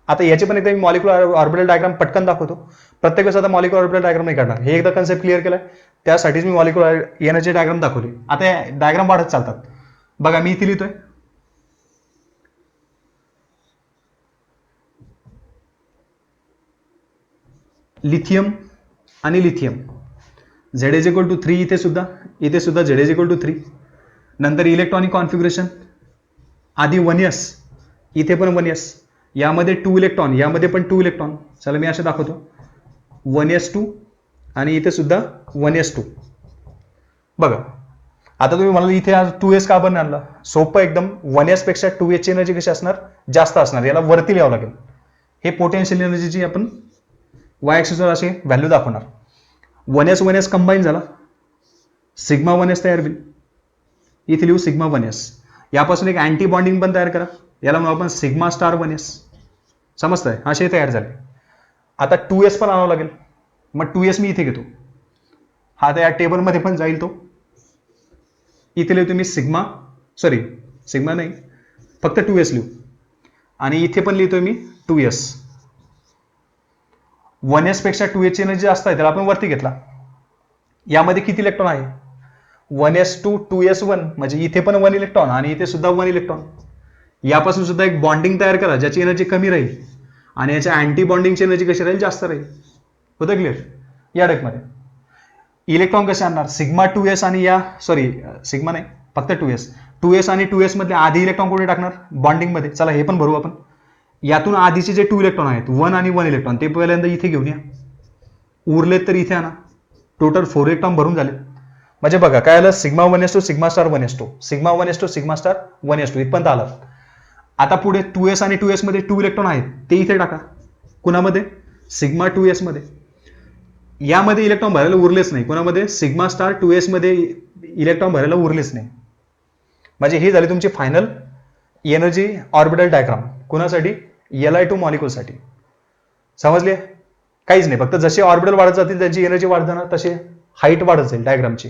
आता याची पण एकदा मी मॉलिक्युलर ऑर्बिटल डायग्राम पटकन दाखवतो. प्रत्येक वेळेस आता मॉलिक्युलर ऑर्बिटल डायग्राम नाही काढणार. हे एकदा कन्सेप्ट क्लिअर केलाय, त्यासाठीच मी मॉलिक्युलर एनर्जी डायग्राम दाखवली. आता डायग्राम वाढत चालतात. बघा मी इथे लिहितोय लिथियम आणि लिथियम. Z=3 इथे सुद्धा Z=3. नंतर इलेक्ट्रॉनिक कॉन्फिगरेशन आधी 1s, इथे पण 1s, यामध्ये 2 इलेक्ट्रॉन, यामध्ये पण 2 इलेक्ट्रॉन. चला मी असे दाखवतो 1s2 आणि इथे सुद्धा 1s2. बघा आता तुम्ही म्हणाल इथे आज 2s का बरं आणला? सोपं एकदम. 1s पेक्षा 2s ची एनर्जी कशी असणार? जास्त असणार. याला वरती लिहावं लागेल. हे पोटेन्शियल एनर्जीची आपण y ॲक्सिसवर असे व्हॅल्यू दाखवणार. 1s कंबाईन झाला, सिग्मा 1s तयार होईल. इथे लिहू सिग्मा 1s. यापासून एक अँटी बॉन्डिंग पण तयार करा, याला म्हणू आपण सिग्मा स्टार 1s. समजतंय? असे तयार झाले. आता 2s पण आणावं लागेल. मग 2s मी इथे घेतो. हा आता या टेबलमध्ये पण जाईल तो. इथे लिहतो मी सिग्मा नाही, फक्त 2s लिहू. आणि इथे पण लिहितोय मी 2s. 1s पेक्षा 2s ची एनर्जी जास्त आहे, त्याला आपण वरती घेतला. यामध्ये किती इलेक्ट्रॉन आहे? 1s2 2s1 म्हणजे इथे पण 1 इलेक्ट्रॉन आणि इथे सुद्धा 1 इलेक्ट्रॉन. यापासून सुद्धा एक बॉन्डिंग तयार करा ज्याची एनर्जी कमी राहील आणि याच्या अँटी बॉन्डिंगची एनर्जी कशी राहील? जास्त राहील. होतं क्लिअर? या टाईपमध्ये इलेक्ट्रॉन कसे आणणार? सिग्मा 2s आणि सिग्मा नाही, फक्त 2s आणि 2s मधले आधी इलेक्ट्रॉन कुठे टाकणार? बॉन्डिंग मध्ये. चला हे पण भरू आपण. यातून आधीचे जे 2 इलेक्ट्रॉन आहेत 1 आणि 1 इलेक्ट्रॉन ते पहिल्यांदा इथे घेऊन या. उरलेत तर इथे आणा. टोटल 4 इलेक्ट्रॉन भरून झाले. म्हणजे बघा काय आलं? Sigma 1s2 sigma star 1s2, sigma 1s2 sigma star 1s2 इथपर्यंत आलं. आता पुढे 2s आणि 2s मध्ये 2 इलेक्ट्रॉन आहेत ते इथे टाका. कुणामध्ये? सिग्मा 2s मध्ये. यामध्ये इलेक्ट्रॉन भरायला उरलेच नाही. कोणामध्ये? सिग्मा स्टार 2s मध्ये इलेक्ट्रॉन भरायला उरलेच नाही. म्हणजे ही झाली तुमची फायनल एनर्जी ऑर्बिटल डायग्राम. कुणासाठी? Li2 मॉलिक्यूलसाठी. समजले? काहीच नाही, फक्त जसे ऑर्बिटल वाढत जातील त्यांची एनर्जी वाढत जाणार, तसे हाईट वाढत जाईल डायग्रामची.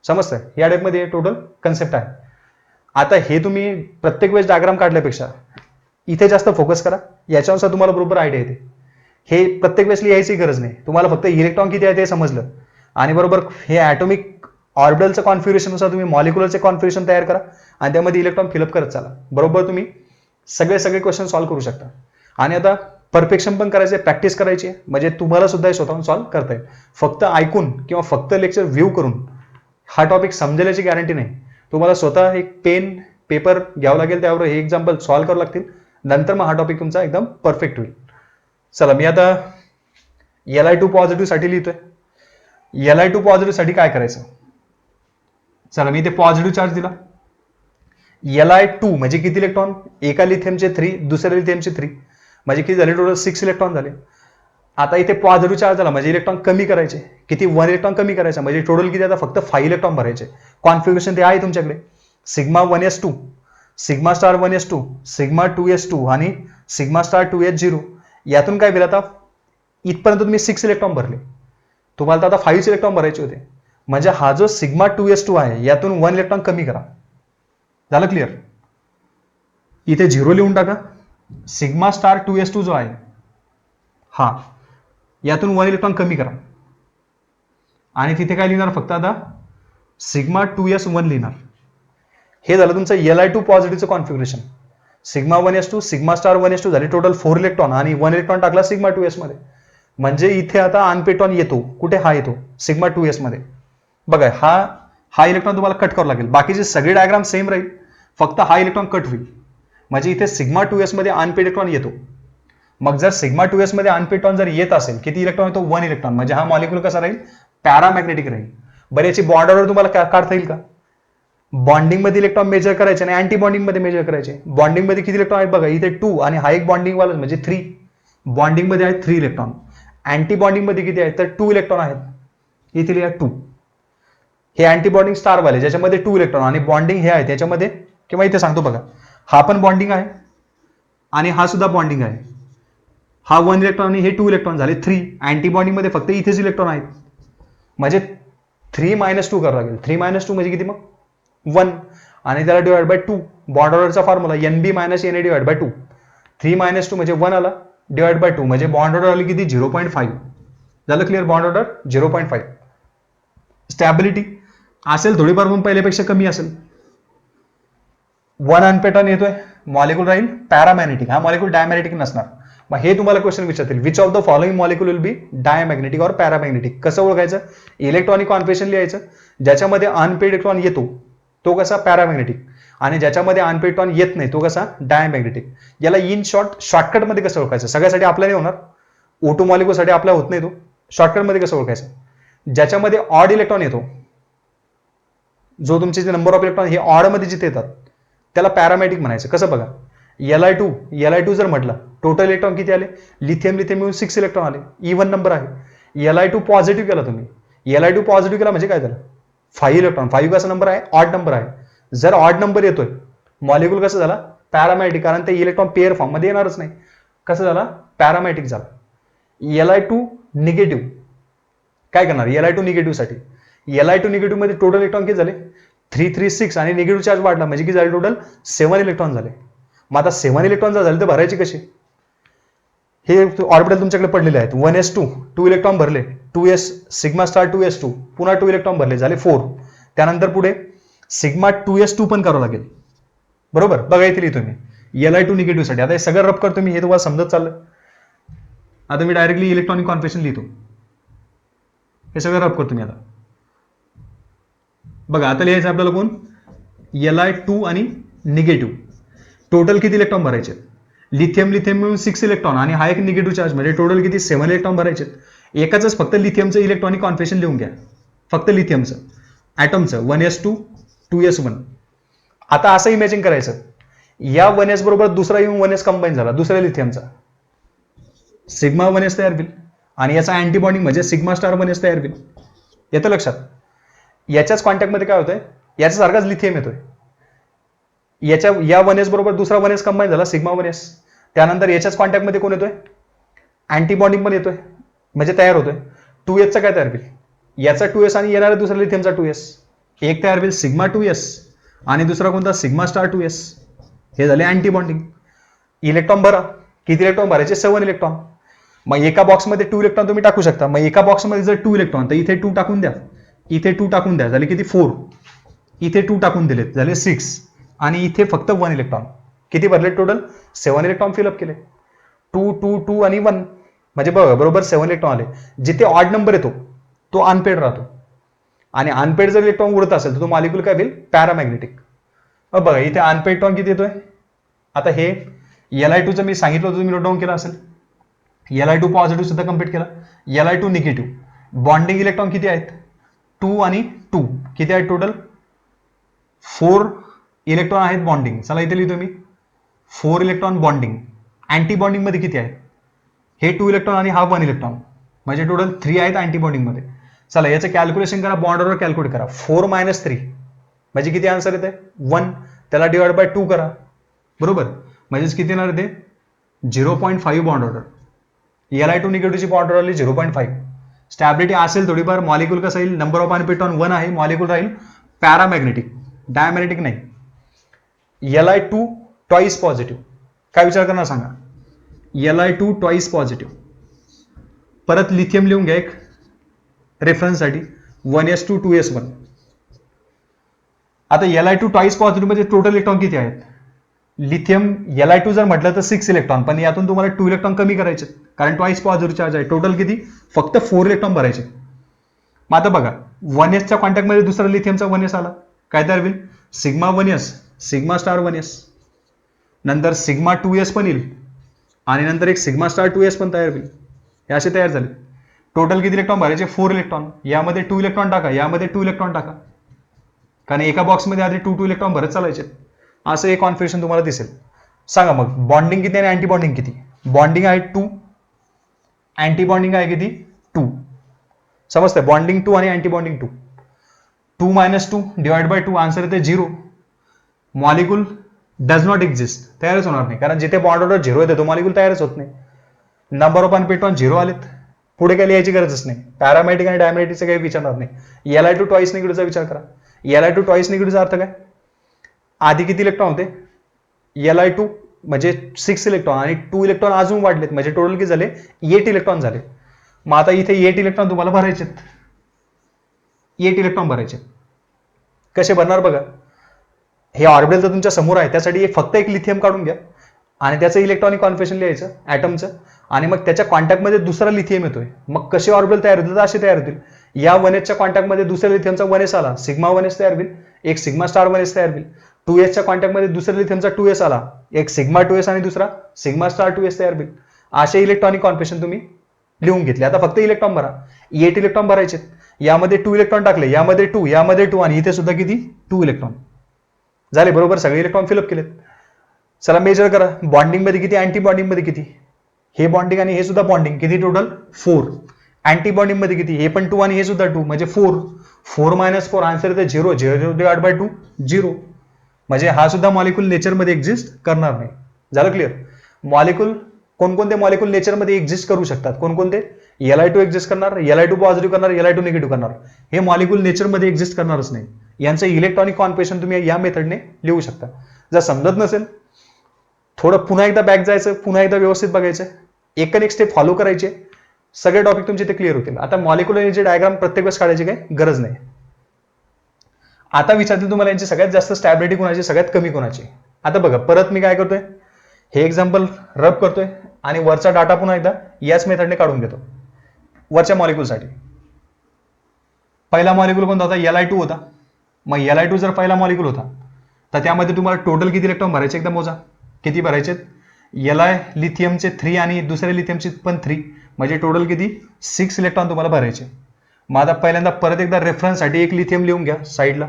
समजतंय? या टाईपमध्ये टोटल कन्सेप्ट आहे. आता हे तुम्ही प्रत्येक वेळेस डायग्राम काढल्यापेक्षा इथे जास्त फोकस करा, याच्यानुसार तुम्हाला बरोबर आयडिया येते. हे प्रत्येक वेळेस लिहायची गरज नाही. तुम्हाला फक्त इलेक्ट्रॉन किती आहे ते समजलं आणि बरोबर हे ॲटॉमिक ऑर्बिटलचं कॉन्फिगरेशननुसार तुम्ही मॉलिक्युलरचे कॉन्फिगरेशन तयार करा आणि त्यामध्ये इलेक्ट्रॉन फिलअप करत चाला. बरोबर तुम्ही सगळे क्वेश्चन सॉल्व्ह करू शकता. आणि आता परफेक्शन पण करायचे, प्रॅक्टिस करायची आहे, म्हणजे तुम्हाला सुद्धा हे स्वतःहून सॉल्व्ह करता येईल. फक्त ऐकून किंवा फक्त लेक्चर व्ह्यू करून हा टॉपिक समजेल याची गॅरंटी नाही. तुम्हाला स्वतः एक पेन पेपर घ्यावं लागेल, त्यावर हे एक्झाम्पल सॉल्व्ह करावं लागतील, नंतर मग हा टॉपिक तुमचा एकदम परफेक्ट होईल. चला मी आता Li2 पॉझिटिव्ह साठी लिहितोय. Li2 पॉझिटिव्ह साठी काय करायचं? चला मी इथे पॉझिटिव्ह चार्ज दिला. Li2 म्हणजे किती इलेक्ट्रॉन? एका लिथियमचे 3, दुसऱ्या लिथियमचे 3, म्हणजे किती झाले टोटल? 6 इलेक्ट्रॉन झाले. आता इथे पॉझिटिव्ह चार्ज झाला म्हणजे इलेक्ट्रॉन कमी करायचे. किती? 1 इलेक्ट्रॉन कमी करायचा, म्हणजे टोटल किती? आता फक्त 5 इलेक्ट्रॉन भरायचे. कॉन्फिगरेशन ते आहे तुमच्याकडे. Sigma 1s2, sigma star 1s2, sigma 2s2 आणि सिग्मा स्टार 2s0. यातून काय केलं? आता इथपर्यंत तुम्ही 6 इलेक्ट्रॉन भरले, तुम्हाला आता 5 इलेक्ट्रॉन भरायचे होते. म्हणजे हा जो सिग्मा 2s2 आहे यातून 1 इलेक्ट्रॉन कमी करा. झालं क्लिअर? इथे 0 लिहून टाका. सिग्मा स्टार 2s2 जो आहे हा, यातून 1 इलेक्ट्रॉन कमी करा आणि तिथे काय लिहिणार? फक्त आता सिग्मा 2s1 लिहिणार. हे झालं तुमचं Li2 पॉझिटिव्हचं configuration. Sigma 1s2, sigma star 1s2 झाले टोटल 4 इलेक्ट्रॉन आणि 1 इलेक्ट्रॉन टाकला सिग्मा 2s मध्ये. म्हणजे इथे आता अनपेटॉन येतो. कुठे? हा येतो सिग्मा 2s मध्ये. बघा हा इलेक्ट्रॉन तुम्हाला कट करावं लागेल. बाकीचे सगळे डायग्राम सेम राहील, फक्त हा इलेक्ट्रॉन कट होईल. म्हणजे इथे सिग्मा 2s मध्ये अनपेड इलेक्ट्रॉन येतो. मग जर सिग्मा 2s मध्ये अनपेटॉन जर येत असेल, किती इलेक्ट्रॉन येतो? 1 इलेक्ट्रॉन. म्हणजे हा मॉलिक्यूल कसा राहील? पॅरामॅग्नेटिक राहील. बरं याची बॉन्ड ऑर्डर तुम्हाला काढता येईल का? बॉन्डिंग मध्ये इलेक्ट्रॉन मेजर करायचे आणि अँटी बॉन्डिंग मध्ये मेजर करायचे. बॉन्डिंग मध्ये किती इलेक्ट्रॉन आहेत? बघा इथे 2 आणि हा एक बॉन्डिंग वाला म्हणजे 3. बॉन्डिंग मध्ये आहेत 3 इलेक्ट्रॉन. अँटी बॉन्डिंग मध्ये किती आहेत? तर 2 इलेक्ट्रॉन आहेत. इथे लिहा 2. हे अँटी बॉन्डिंग स्टार वाले ज्याच्यामध्ये 2 इलेक्ट्रॉन आणि बॉन्डिंग हे आहे त्याच्यामध्ये, किंवा इथे सांगतो बघा, हा पण बॉन्डिंग आहे आणि हा सुद्धा बॉन्डिंग आहे. हा 1 इलेक्ट्रॉन आणि हे 2 इलेक्ट्रॉन झाले 3. अँटी बॉन्डिंग मध्ये फक्त इथेच इलेक्ट्रॉन आहेत. म्हणजे 3 - 2 करावं लागेल. 3 - 2 म्हणजे किती? मग 1 आणि त्याला डिवाइड बाय 2. बॉन्ड ऑर्डरचा formula NB - NA divide by 2. 3 - 2 म्हणजे 1 आला डिवाइड बाय 2 म्हणजे बॉन्ड ऑर्डर आली किती? 0.5. झालं क्लिअर? Bond order 0.5. स्टॅबिलिटी असेल थोडीफार पण पहिल्यापेक्षा कमी असेल. 1 अनपेटॉन येतोय, मॉलिक्यूल राहील पॅरामॅग्नेटिक. हा मॉलिक्यूल डायमॅग्नेटिक नसणार. मग हे तुम्हाला क्वेश्चन विचारतील, which of the following molecule will be diamagnetic और पॅरामॅग्नेटिक. कसं ओळखायचं? इलेक्ट्रॉनिक कॉन्फिगरेशन लिहायचं. ज्याच्यामध्ये अनपेड इलेक्ट्रॉन येतो तो कसा? पॅरामॅग्नेटिक. आणि ज्याच्यामध्ये अनपेड इलेक्ट्रॉन येत नाही तो कसा? डायमॅग्नेटिक. याला इन शॉर्टकट मध्ये कसं ओळखायचं? सगळ्यासाठी आपल्या नाही होणार, O2 मॉलिक्यूल साठी आपला होत नाही तो. शॉर्टकट मध्ये कसं ओळखायचं? ज्याच्यामध्ये ऑड इलेक्ट्रॉन येतो, जो तुमचे जे नंबर ऑफ इलेक्ट्रॉन हे ऑड मध्ये जिथे येतात त्याला पॅरामॅग्नेटिक म्हणायचं. कसं बघा? Li2 जर म्हटलं, टोटल इलेक्ट्रॉन किती आले? लिथियम मिळून 6 इलेक्ट्रॉन आले. इव्हन नंबर आहे. Li2 पॉझिटिव्ह केला तुम्ही. Li2 पॉझिटिव्ह केला म्हणजे काय झालं? 5 इलेक्ट्रॉन. 5 कसा नंबर आहे? ऑड नंबर आहे. जर ऑड नंबर येतोय, मॉलिक्यूल कसं झाला? पॅरामॅग्नेटिक. कारण ते इलेक्ट्रॉन पेअर फॉर्म मध्ये येणारच नाही. कसं झाला? पॅरामॅग्नेटिक झाला. Li2 निगेटिव्ह काय करणार? Li2 निगेटिव्ह साठी Li2 निगेटिव्ह मध्ये टोटल इलेक्ट्रॉन किती झाले? 3, 3, 6 आणि निगेटिव्ह चार्ज वाढला म्हणजे किती झाले? टोटल 7 इलेक्ट्रॉन झाले. मग आता 7 इलेक्ट्रॉन जर झाले तर भरायचे कसे? हे ऑर्बिटल तुमच्याकडे पडलेले आहेत. 1s2 2 इलेक्ट्रॉन भरले, 2s सिग्मा स्टार 2s2 पुन्हा 2 इलेक्ट्रॉन भरले, झाले 4. त्यानंतर पुढे सिग्मा 2s2 पण करावं लागेल. बरोबर? बघा इथे लिहितो मी Li2 निगेटिव्ह साठी. आता हे सगळं रब करतो मी, हे तुम्हाला समजत चाललं. आता मी डायरेक्टली इलेक्ट्रॉनिक कॉन्फिगरेशन लिहितो. हे सगळं रब करतो मी आता. बघा आता लिहायचं आपल्याला कोण? Li2 आणि निगेटिव्ह. टोटल किती इलेक्ट्रॉन भरायचे? लिथियम मिळून 6 इलेक्ट्रॉन आणि हा एक निगेटिव्ह चार्ज म्हणजे टोटल किती? 7 इलेक्ट्रॉन भरायचे. एकाच फक्त लिथियमचं इलेक्ट्रॉनिक कॉन्फिगरेशन लिहून घ्या. फक्त लिथियमचं ॲटमचं 1s2 2s1. आता असं इमॅजिन करायचं, या 1s बरोबर दुसरा येऊन 1s कंबाईन झाला, दुसऱ्या लिथियमचा. सिग्मा 1s तयार होईल आणि याचा अँटीबॉन्डिंग म्हणजे सिग्मा स्टार 1s तयार होईल. येतं लक्षात? याच्याच कॉन्टॅक्टमध्ये काय होतंय? याच्यासारखाच लिथियम येतोय. या 1s बरोबर दुसरा 1s कंबाईन झाला, सिग्मा 1s. त्यानंतर याच्याच कॉन्टॅक्टमध्ये कोण येतोय? अँटीबॉन्डिंग पण येतोय म्हणजे तयार होतोय. 2s चा काय तयार होईल? याचा 2s आणि येणाऱ्या दुसऱ्या लिथियमचा 2s. एक तयार होईल सिग्मा 2s आणि दुसरा कोणता? Sigma star 2s. हे झाले अँटीबॉन्डिंग. इलेक्ट्रॉन भरा. किती इलेक्ट्रॉन भरायचे? 7 इलेक्ट्रॉन. मग एका बॉक्समध्ये 2 इलेक्ट्रॉन तुम्ही टाकू शकता. मग एका बॉक्समध्ये जर 2 इलेक्ट्रॉन तर इथे 2 टाकून द्या, इथे 2 टाकून द्या, झाले किती? 4. इथे 2 टाकून दिलेत, झाले 6 आणि इथे फक्त 1 इलेक्ट्रॉन. किती भरले टोटल? 7 इलेक्ट्रॉन फिलअप केले. 2 2 2 आणि 1 म्हणजे बघा बरोबर 7 इलेक्ट्रॉन आले. जिथे ऑड नंबर येतो तो अनपेड राहतो आणि अनपेड जर इलेक्ट्रॉन उडत असेल तर तो मॉलिक्यूल काय होईल पॅरामॅग्नेटिक. बघा इथे अनपेड इलेक्ट्रॉन किती येतोय. आता हे Li2 चं मी सांगितलं होतं तुम्ही नोट डाऊन केलं असेल. Li2 पॉझिटिव्ह सुद्धा कम्प्लीट केला. Li2 negative. बॉन्डिंग इलेक्ट्रॉन किती आहेत 2 आणि 2 किती आहेत टोटल 4 इलेक्ट्रॉन आहेत बॉन्डिंग. चला इथे लिहितो मी 4 इलेक्ट्रॉन बॉन्डिंग. अँटी बॉन्डिंग मध्ये किती आहेत हे 2 इलेक्ट्रॉन आणि हा 1 इलेक्ट्रॉन म्हणजे टोटल 3 आहेत अँटी बॉन्डिंग मध्ये. चला याचं कॅल्क्युलेशन करा बॉन्ड ऑर्डर कॅल्क्युलेट करा 4 - 3 म्हणजे किती आन्सर येते 1 त्याला डिवाइड बाय 2 करा बरोबर म्हणजेच किती येणार ते 0.5 बॉन्ड ऑर्डर. Li2 निगेटिव्हची बॉन्ड ऑर्डर 0.5. स्टॅबिलिटी असेल थोडीफार मॉलिक्यूल कसं येईल नंबर ऑफ अनपेड 1 आहे मॉलिक्यूल राहील पॅरामॅग्नेटिक डायमॅग्नेटिक नाही. Li2 ट्वाइस पॉझिटिव्ह काय विचार करणार सांगा Li2 ट्वाइस पॉझिटिव्ह. परत लिथियम लिहून घ्या एक रेफरन्ससाठी 1s2 2s1. आता Li2 ट्वाइस पॉझिटिव्ह म्हणजे टोटल इलेक्ट्रॉन किती आहेत लिथियम Li2 जर म्हटलं तर 6 इलेक्ट्रॉन पण यातून तुम्हाला 2 इलेक्ट्रॉन कमी करायचे कारण ट्वाइस पॉझिटिव्ह चार्ज आहे. टोटल किती फक्त 4 इलेक्ट्रॉन भरायचे. मग आता बघा 1s च्या कॉन्टॅक्ट मध्ये दुसरा लिथियमचा 1s आला काय तयार होईल sigma 1s sigma star 1s नंतर सिग्मा 2s पण येईल आणि नंतर एक सिग्मा स्टार 2s पण तयार होईल. हे असे तयार झाले. टोटल किती इलेक्ट्रॉन भरायचे 4 इलेक्ट्रॉन. यामध्ये 2 इलेक्ट्रॉन टाका यामध्ये 2 इलेक्ट्रॉन टाका कारण एका बॉक्समध्ये आधी 2 इलेक्ट्रॉन भरत चालायचे. असं एक कॉन्फिगरेशन तुम्हाला दिसेल. सांगा मग बॉन्डिंग किती आणि अँटी बॉन्डिंग किती. बॉन्डिंग आहे 2 अँटी बॉन्डिंग आहे किती 2 समजतंय बॉन्डिंग 2 आणि anti bonding 2 2 - 2 divide by 2 answer येते 0. मॉलिक्यूल डज नॉट एक्झिस्ट तयारच होणार नाही कारण जिथे बॉन्ड ऑर्डर 0 येते तो मॉलिक्यूल तयारच होत नाही. नंबर ऑफ अनपेड 0 आलेत पुढे काही लिहायची गरजच नाही. पॅरामॅग्नेटिक आणि डायमॅग्नेटिकचं काही विचारणार नाही. Li2 ट्वाइस निगेटिव्हचा विचार करा. Li2 ट्वाइस निगेटिव्हचा अर्थ काय आधी किती इलेक्ट्रॉन होते Li2 म्हणजे 6 इलेक्ट्रॉन आणि 2 इलेक्ट्रॉन अजून वाढलेत म्हणजे टोटल किती झाले 8 इलेक्ट्रॉन झाले. मग आता इथे 8 इलेक्ट्रॉन तुम्हाला भरायचे 8 इलेक्ट्रॉन भरायचे. कसे भरणार बघा हे ऑर्बिटल तर तुमच्या समोर आहे त्यासाठी फक्त एक लिथियम काढून घ्या आणि त्याचं इलेक्ट्रॉनिक कॉन्फिगरेशन लिहायचं ॲटमचं आणि मग त्याच्या कॉन्टॅक्टमध्ये दुसरा लिथियम येतोय मग कसे ऑर्बिटल तयार होतील तर असे तयार होतील. या 1s कॉन्टॅक्टमध्ये दुसऱ्या लिथियमचा 1s आला सिग्मा 1s तयार होईल एक सिग्मा स्टार 1s तयार होईल. 2s कॉन्टॅक्टमध्ये दुसऱ्या लिथियमचा 2s आला एक सिग्मा 2s आणि दुसरा सिग्मा स्टार 2s तयार होईल. असे इलेक्ट्रॉनिक कॉन्फिगरेशन तुम्ही लिहून घेतले. आता फक्त इलेक्ट्रॉन भरा 8 इलेक्ट्रॉन भरायचे. यामध्ये 2 इलेक्ट्रॉन टाकले यामध्ये 2 यामध्ये 2 आणि इथे सुद्धा किती 2 इलेक्ट्रॉन झाले बरोबर सगळे इलेक्ट्रॉन फिलअप केलेत. चला मेजर करा बॉन्डिंग मध्ये किती अँटी बॉन्डिंग मध्ये किती हे बॉन्डिंग आणि हे सुद्धा बॉन्डिंग किती टोटल 4. अँटी बॉन्डिंग मध्ये किती हे पण 2 आणि हे सुद्धा 2 म्हणजे 4 4 - 4 आन्सर येते 0 0 डिवाइड बाय 2 0 म्हणजे हा सुद्धा मॉलिक्यूल नेचरमध्ये एक्झिस्ट करणार नाही. झालं क्लिअर. मॉलिक्यूल कोणकोणते मॉलिक्यूल नेचरमध्ये एक्झिस्ट करू शकतात कोणकोणते Li2 एक्झिस्ट करणार Li2 पॉझिटिव्ह करणार Li2 निगेटिव्ह करणार. हे मॉलिक्यूल नेचरमध्ये एक्झिस्ट करणारच नाही. यांचं इलेक्ट्रॉनिक कॉन्फिगरेशन तुम्ही या मेथडने लिहू शकता. जर समजत नसेल थोडं पुन्हा एकदा बॅक जायचं पुन्हा एकदा व्यवस्थित बघायचं एक स्टेप फॉलो करायचे सगळे टॉपिक तुमचे ते क्लिअर होतील. आता मॉलिक्युलर एनर्जी डायग्राम प्रत्येक वेळेस काढायची काही गरज नाही. आता विचारतील तुम्हाला यांची सगळ्यात जास्त स्टॅबिलिटी कोणाची सगळ्यात कमी कोणाची. आता बघा परत मी काय करतोय हे एक्झाम्पल रब करतोय आणि वरचा डाटा पुन्हा एकदा याच मेथडने काढून घेतो वरच्या मॉलिक्यूलसाठी. पहिला मॉलिक्यूल कोणता होता Li2 होता. मग Li2 जर पहिला मॉलिक्यूल होता तर त्यामध्ये तुम्हाला टोटल किती इलेक्ट्रॉन भरायचे एकदा मोजा किती भरायचे Li लिथियमचे 3 आणि दुसऱ्या लिथियमचे पण 3 म्हणजे टोटल किती 6 इलेक्ट्रॉन तुम्हाला भरायचे. मग आता पहिल्यांदा परत एकदा रेफरन्ससाठी एक लिथियम लिहून घ्या साईडला.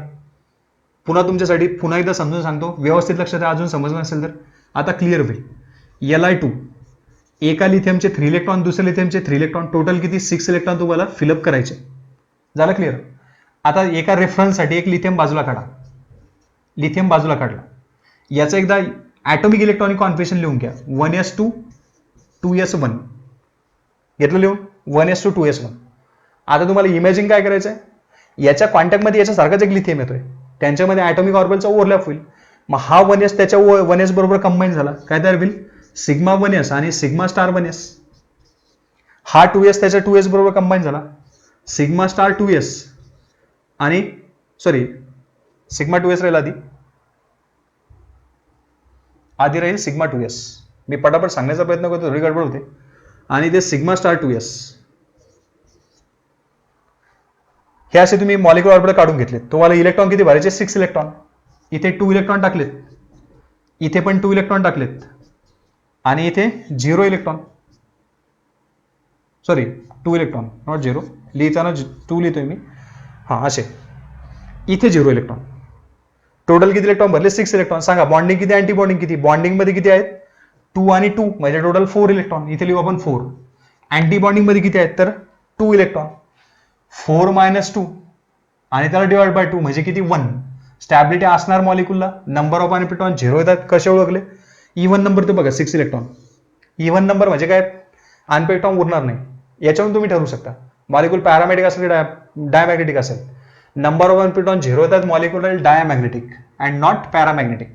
पुन्हा तुमच्यासाठी पुन्हा एकदा समजून सांगतो व्यवस्थित लक्षात द्या अजून समजलं नसेल तर आता क्लिअर होईल. Li2 एका लिथियमचे 3 इलेक्ट्रॉन दुसऱ्या लिथियमचे 3 इलेक्ट्रॉन टोटल किती 6 इलेक्ट्रॉन तुम्हाला फिलअप करायचे. झालं क्लिअर. आता एका रेफरन्ससाठी एक लिथियम बाजूला काढा. लिथियम बाजूला काढला याचं एकदा ॲटॉमिक इलेक्ट्रॉनिक कॉन्फिगरेशन लिहून घ्या 1s2 2s1 घेतलं लिहून 1s2 2s1. आता तुम्हाला इमेजिंग काय करायचं आहे याच्या कॉन्टॅक्टमध्ये याच्यासारखाच एक लिथियम येतोय त्यांच्यामध्ये ॲटॉमिक ऑर्बिटलचा ओव्हरलॅप होईल. मग हा 1s त्याच्या 1s बरोबर कंबाईन झाला काय तयार होईल सिग्मा 1s आणि सिग्मा स्टार 1s. हा 2s त्याच्या 2s बरोबर कंबाईन झाला सिग्मा स्टार 2s आणि सॉरी सिग्मा 2s राहील आधी राहील सिग्मा 2s मी पटापट सांगण्याचा प्रयत्न करतो, थोडी गडबड होते. आणि ते सिग्मा स्टार 2s हे असे तुम्ही मॉलिक्युलर ऑर्बिटल काढून घेतलेत. तुम्हाला इलेक्ट्रॉन किती भरायचे? 6 इलेक्ट्रॉन. इथे 2 इलेक्ट्रॉन टाकलेत, इथे पण 2 इलेक्ट्रॉन टाकलेत आणि इथे 0 इलेक्ट्रॉन, सॉरी 2 इलेक्ट्रॉन नॉट 0, लिहिताना 2 लिहितोय मी, हां असे इथे 0 इलेक्ट्रॉन. टोटल किती इलेक्ट्रॉन भरले? 6 इलेक्ट्रॉन. सांगा बॉन्डिंग किती, अँटी बॉन्डिंग किती? बॉन्डिंग मध्ये किती आहेत? 2 आणि 2 म्हणजे टोटल 4 इलेक्ट्रॉन. इथे लिहू आपण 4. अँटी बॉन्डिंग मध्ये किती आहेत? तर 2 इलेक्ट्रॉन. 4 - 2 आणि त्याला डिवाइड बाय 2 म्हणजे किती? 1. स्टॅबिलिटी असणार मॉलिक्युलला. नंबर ऑफ अनपेक्टॉन 0 येतात. कसे ओळखले? इव्हन नंबर ते बघा 6 इलेक्ट्रॉन. इव्हन नंबर म्हणजे काय? अनपेक्टॉन उरणार नाही. याच्यावरून तुम्ही ठरवू शकता मॉलिक्यूल पॅरामॅग्नेटिक असेल की डायमॅग्नेटिक असेल. नंबर ऑफ अनपेक्टॉन 0 येतात molecular diamagnetic and not paramagnetic.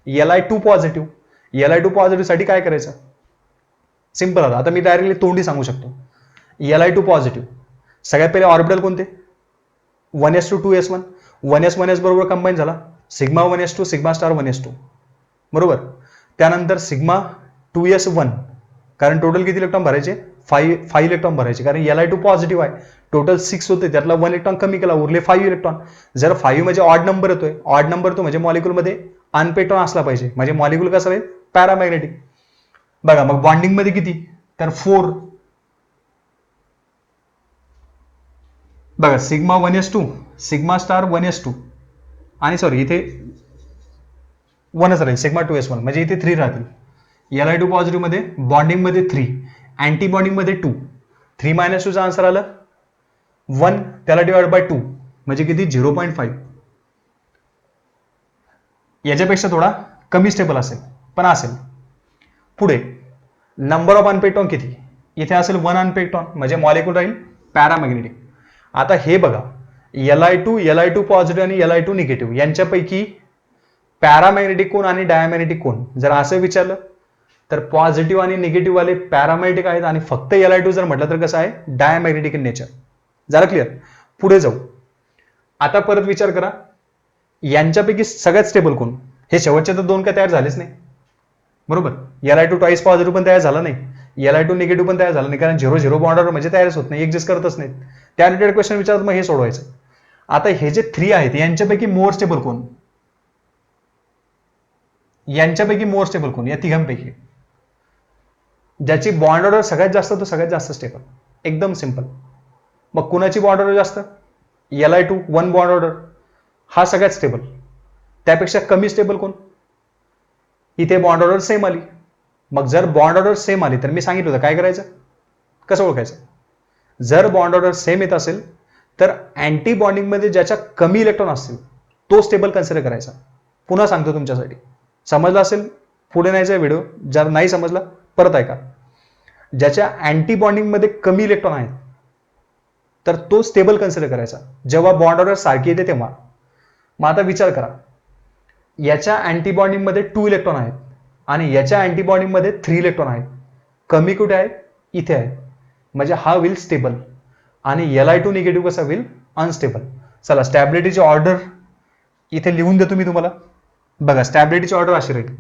Li2 positive. Li2 positive साठी काय करायचं? सिंपल आहे. आता मी डायरेक्टली तोंडी सांगू शकतो. Li2 पॉझिटिव्ह सगळ्यात पहिले ऑर्बिटल कोणते? 1s2 2s1. 1s 1s बरोबर कंबाईन झाला sigma 1s2 sigma star 1s2 बरोबर. त्यानंतर सिग्मा 2s1 कारण टोटल किती इलेक्ट्रॉन भरायचे? 5 इलेक्ट्रॉन भरायचे कारण Li2 पॉझिटिव्ह आहे. टोटल 6 होते त्यातला 1 इलेक्ट्रॉन कमी केला उरले 5 इलेक्ट्रॉन. जर 5 म्हणजे ऑड नंबर येतोय, ऑड नंबर तो म्हणजे मॉलिक्यूल मध्ये अनपेक्टॉन असला पाहिजे म्हणजे मॉलिक्यूल कसं आहे? पॅरामॅग्नेटिक. बघा मग बॉन्डिंग मध्ये किती? तर 4. बघा sigma 1s2 sigma star 1s2 आणि सॉरी इथे 1च राहील सिग्मा 2s1 म्हणजे इथे 3 राहतील. Li2 पॉझिटिव्ह मध्ये बॉन्डिंग मध्ये 3, अँटी बॉन्डिंग मध्ये 2. 3 - 2 चा आन्सर आला 1, त्याला डिवाइड बाय 2 म्हणजे किती? 0.5. याच्यापेक्षा थोडा कमी स्टेबल असेल पण असेल. पुढे नंबर ऑफ अनपेक्टॉन किती? इथे असेल 1 अनपेक्टॉन म्हणजे मॉलिक्यूल राहील पॅरामॅग्नेटिक. आता हे बघा Li2 पॉझिटिव्ह आणि Li2 निगेटिव्ह यांच्यापैकी पॅरामॅग्नेटिक कोण आणि डायमॅग्नेटिक कोण? जर असं विचारलं तर पॉझिटिव्ह आणि निगेटिव्ह वाले पॅरामॅग्नेटिक आहेत आणि फक्त Li2 जर म्हटलं तर कसं आहे? Diamagnetic in nature. झालं क्लिअर? पुढे जाऊ. आता परत विचार करा यांच्यापैकी सगळ्यात स्टेबल कोण? हे शेवटचे तर 2 काय तयार झालेच नाही बरोबर. Li2 ट्वाइस पॉझिटिव्ह पण तयार झाला नाही, Li2 निगेटिव्ह पण तयार झाला नाही कारण 0 बॉन्डवर म्हणजे तयारच होत नाही, एक्झिस्ट करतच नाहीत. त्या रिलेटेड क्वेश्चन विचारत मग हे सोडवायचं. आता हे जे 3 आहेत यांच्यापैकी मोर स्टेबल कोण? यांच्यापैकी मोर स्टेबल कोण? या तिघांपैकी ज्याची बॉन्ड ऑर्डर सगळ्यात जास्त तो सगळ्यात जास्त स्टेबल. एकदम सिंपल. मग कुणाची बॉन्ड ऑर्डर जास्त? Li2 1 बॉन्ड ऑर्डर हा सगळ्यात स्टेबल. त्यापेक्षा कमी स्टेबल कोण? इथे बॉन्ड ऑर्डर सेम आली. मग जर बॉन्ड ऑर्डर सेम आली तर मी सांगितलं होतं काय करायचं? कसं ओळखायचं? जर बॉन्ड ऑर्डर सेम येत असेल तर अँटी बॉन्डिंग मध्ये ज्याच्या कमी इलेक्ट्रॉन असतील तो स्टेबल कन्सिडर करायचा. पुन्हा सांगतो तुमच्यासाठी, समजला असेल पुढे न्यायचा व्हिडिओ, जर नाही समजला परत ऐका. ज्याच्या अँटी बॉन्डिंग मध्ये कमी इलेक्ट्रॉन आहेत तर तो स्टेबल कन्सिडर करायचा जेव्हा बॉन्ड ऑर्डर सारखी येते तेव्हा. मग आता विचार करा याच्या अँटी बॉन्डिंग मध्ये 2 इलेक्ट्रॉन आहेत आणि याच्या अँटी बॉन्डिंग मध्ये 3 इलेक्ट्रॉन आहेत. कमी कुठे आहे? इथे आहे म्हणजे हा होईल स्टेबल आणि Li2 निगेटिव्ह कसा होईल? अनस्टेबल. चला स्टॅबिलिटीची ऑर्डर इथे लिहून देतो मी तुम्हाला. बघा स्टॅबिलिटीची ऑर्डर अशी राहील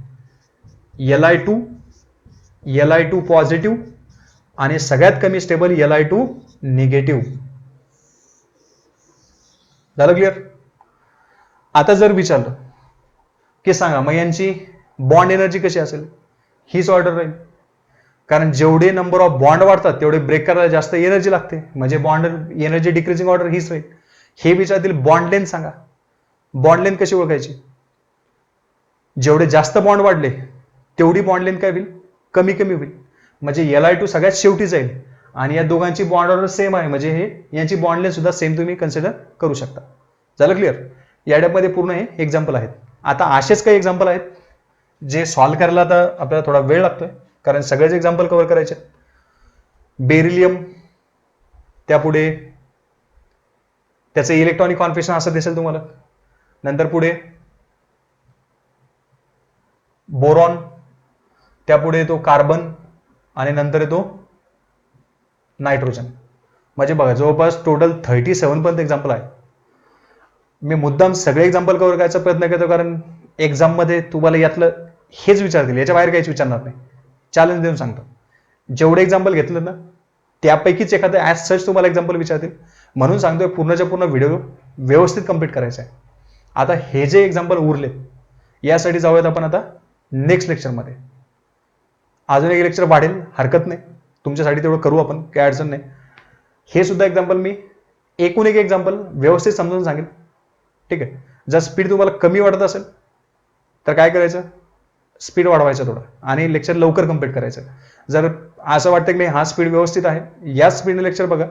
Li2 पॉझिटिव्ह आणि सगळ्यात कमी स्टेबल Li2 निगेटिव्ह. झालं क्लिअर? आता जर विचारलं की सांगा मग यांची बॉन्ड एनर्जी कशी असेल? हीच ऑर्डर राहील कारण जेवढे नंबर ऑफ बॉन्ड वाढतात तेवढे ब्रेक करायला जास्त एनर्जी लागते म्हणजे बॉन्ड एनर्जी डिक्रीजिंग ऑर्डर हीच राहील. हे विचारतील बॉन्ड लेंथ सांगा. बॉन्ड लेंथ कशी ओळखायची? जेवढे जास्त बॉन्ड वाढले तेवढी बॉन्ड लेंथ काय होईल? कमी कमी होईल म्हणजे Li2 सगळ्यात शेवटी जाईल आणि या दोघांची बॉन्ड ऑर्डर सेम आहे म्हणजे हे यांची बॉन्ड लेंथ सुद्धा सेम तुम्ही कन्सिडर करू शकता. झालं क्लिअर? या डॅपमध्ये पूर्ण हे एक्झाम्पल आहेत. आता असेच काही एक्झाम्पल आहेत जे सॉल्व्ह करायला आता आपल्याला थोडा वेळ लागतोय कारण सगळेच एक्झाम्पल कव्हर करायचे. बेरिलियम, त्यापुढे त्याचं इलेक्ट्रॉनिक कॉन्फिगरेशन असं दिसेल तुम्हाला. नंतर पुढे बोरॉन, त्यापुढे येतो कार्बन आणि नंतर येतो नायट्रोजन. म्हणजे बघा जवळपास टोटल 37 पर्यंत एक्झाम्पल आहे. मी मुद्दाम सगळे एक्झाम्पल कव्हर करायचा प्रयत्न करतो कारण एक्झाम मध्ये तुम्हाला यातलं हेच विचारतील, याच्या बाहेर काहीच विचारणार नाही. चॅलेंज देऊन सांगतो. जेवढे एक्झाम्पल घेतलं ना त्यापैकीच एखादं ॲज सच तुम्हाला एक्झाम्पल विचारतील, म्हणून सांगतोय पूर्णच्या पूर्ण व्हिडिओ व्यवस्थित कंप्लीट करायचा आहे. आता हे जे एक्झाम्पल उरले यासाठी जाऊयात आपण आता नेक्स्ट लेक्चरमध्ये. अजून एक लेक्चर वाढेल, हरकत नाही, तुमच्यासाठी तेवढं करू आपण, काही अडचण नाही. हे सुद्धा एक्झाम्पल मी एकूण एक एक्झाम्पल व्यवस्थित समजून सांगेल. ठीक आहे. जर स्पीड तुम्हाला कमी वाटत असेल तर काय करायचं, स्पीड वाढवायचं थोडं आणि लेक्चर लवकर कंप्लीट करायचं. जर असं वाटतं की हा स्पीड व्यवस्थित आहे, याच स्पीडने लेक्चर बघा,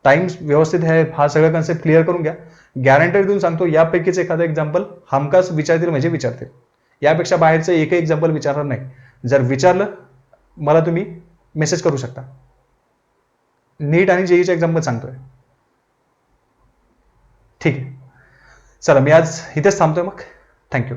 टाइम व्यवस्थित आहे, हा सगळं कन्सेप्ट क्लिअर करून घ्या. गॅरंटेड देऊन सांगतो यापैकीच एखादं एक्झाम्पल हमखास विचारतील म्हणजे विचारतील. यापेक्षा बाहेरचं एकही एक्झाम्पल विचारणार नाही. जर विचारलं मला तुम्ही मेसेज करू शकता. नीट आणि जेईचे एक्झाम्पल सांगतोय. ठीक आहे, चला मी आज इथेच थांबतोय मग. थँक्यू.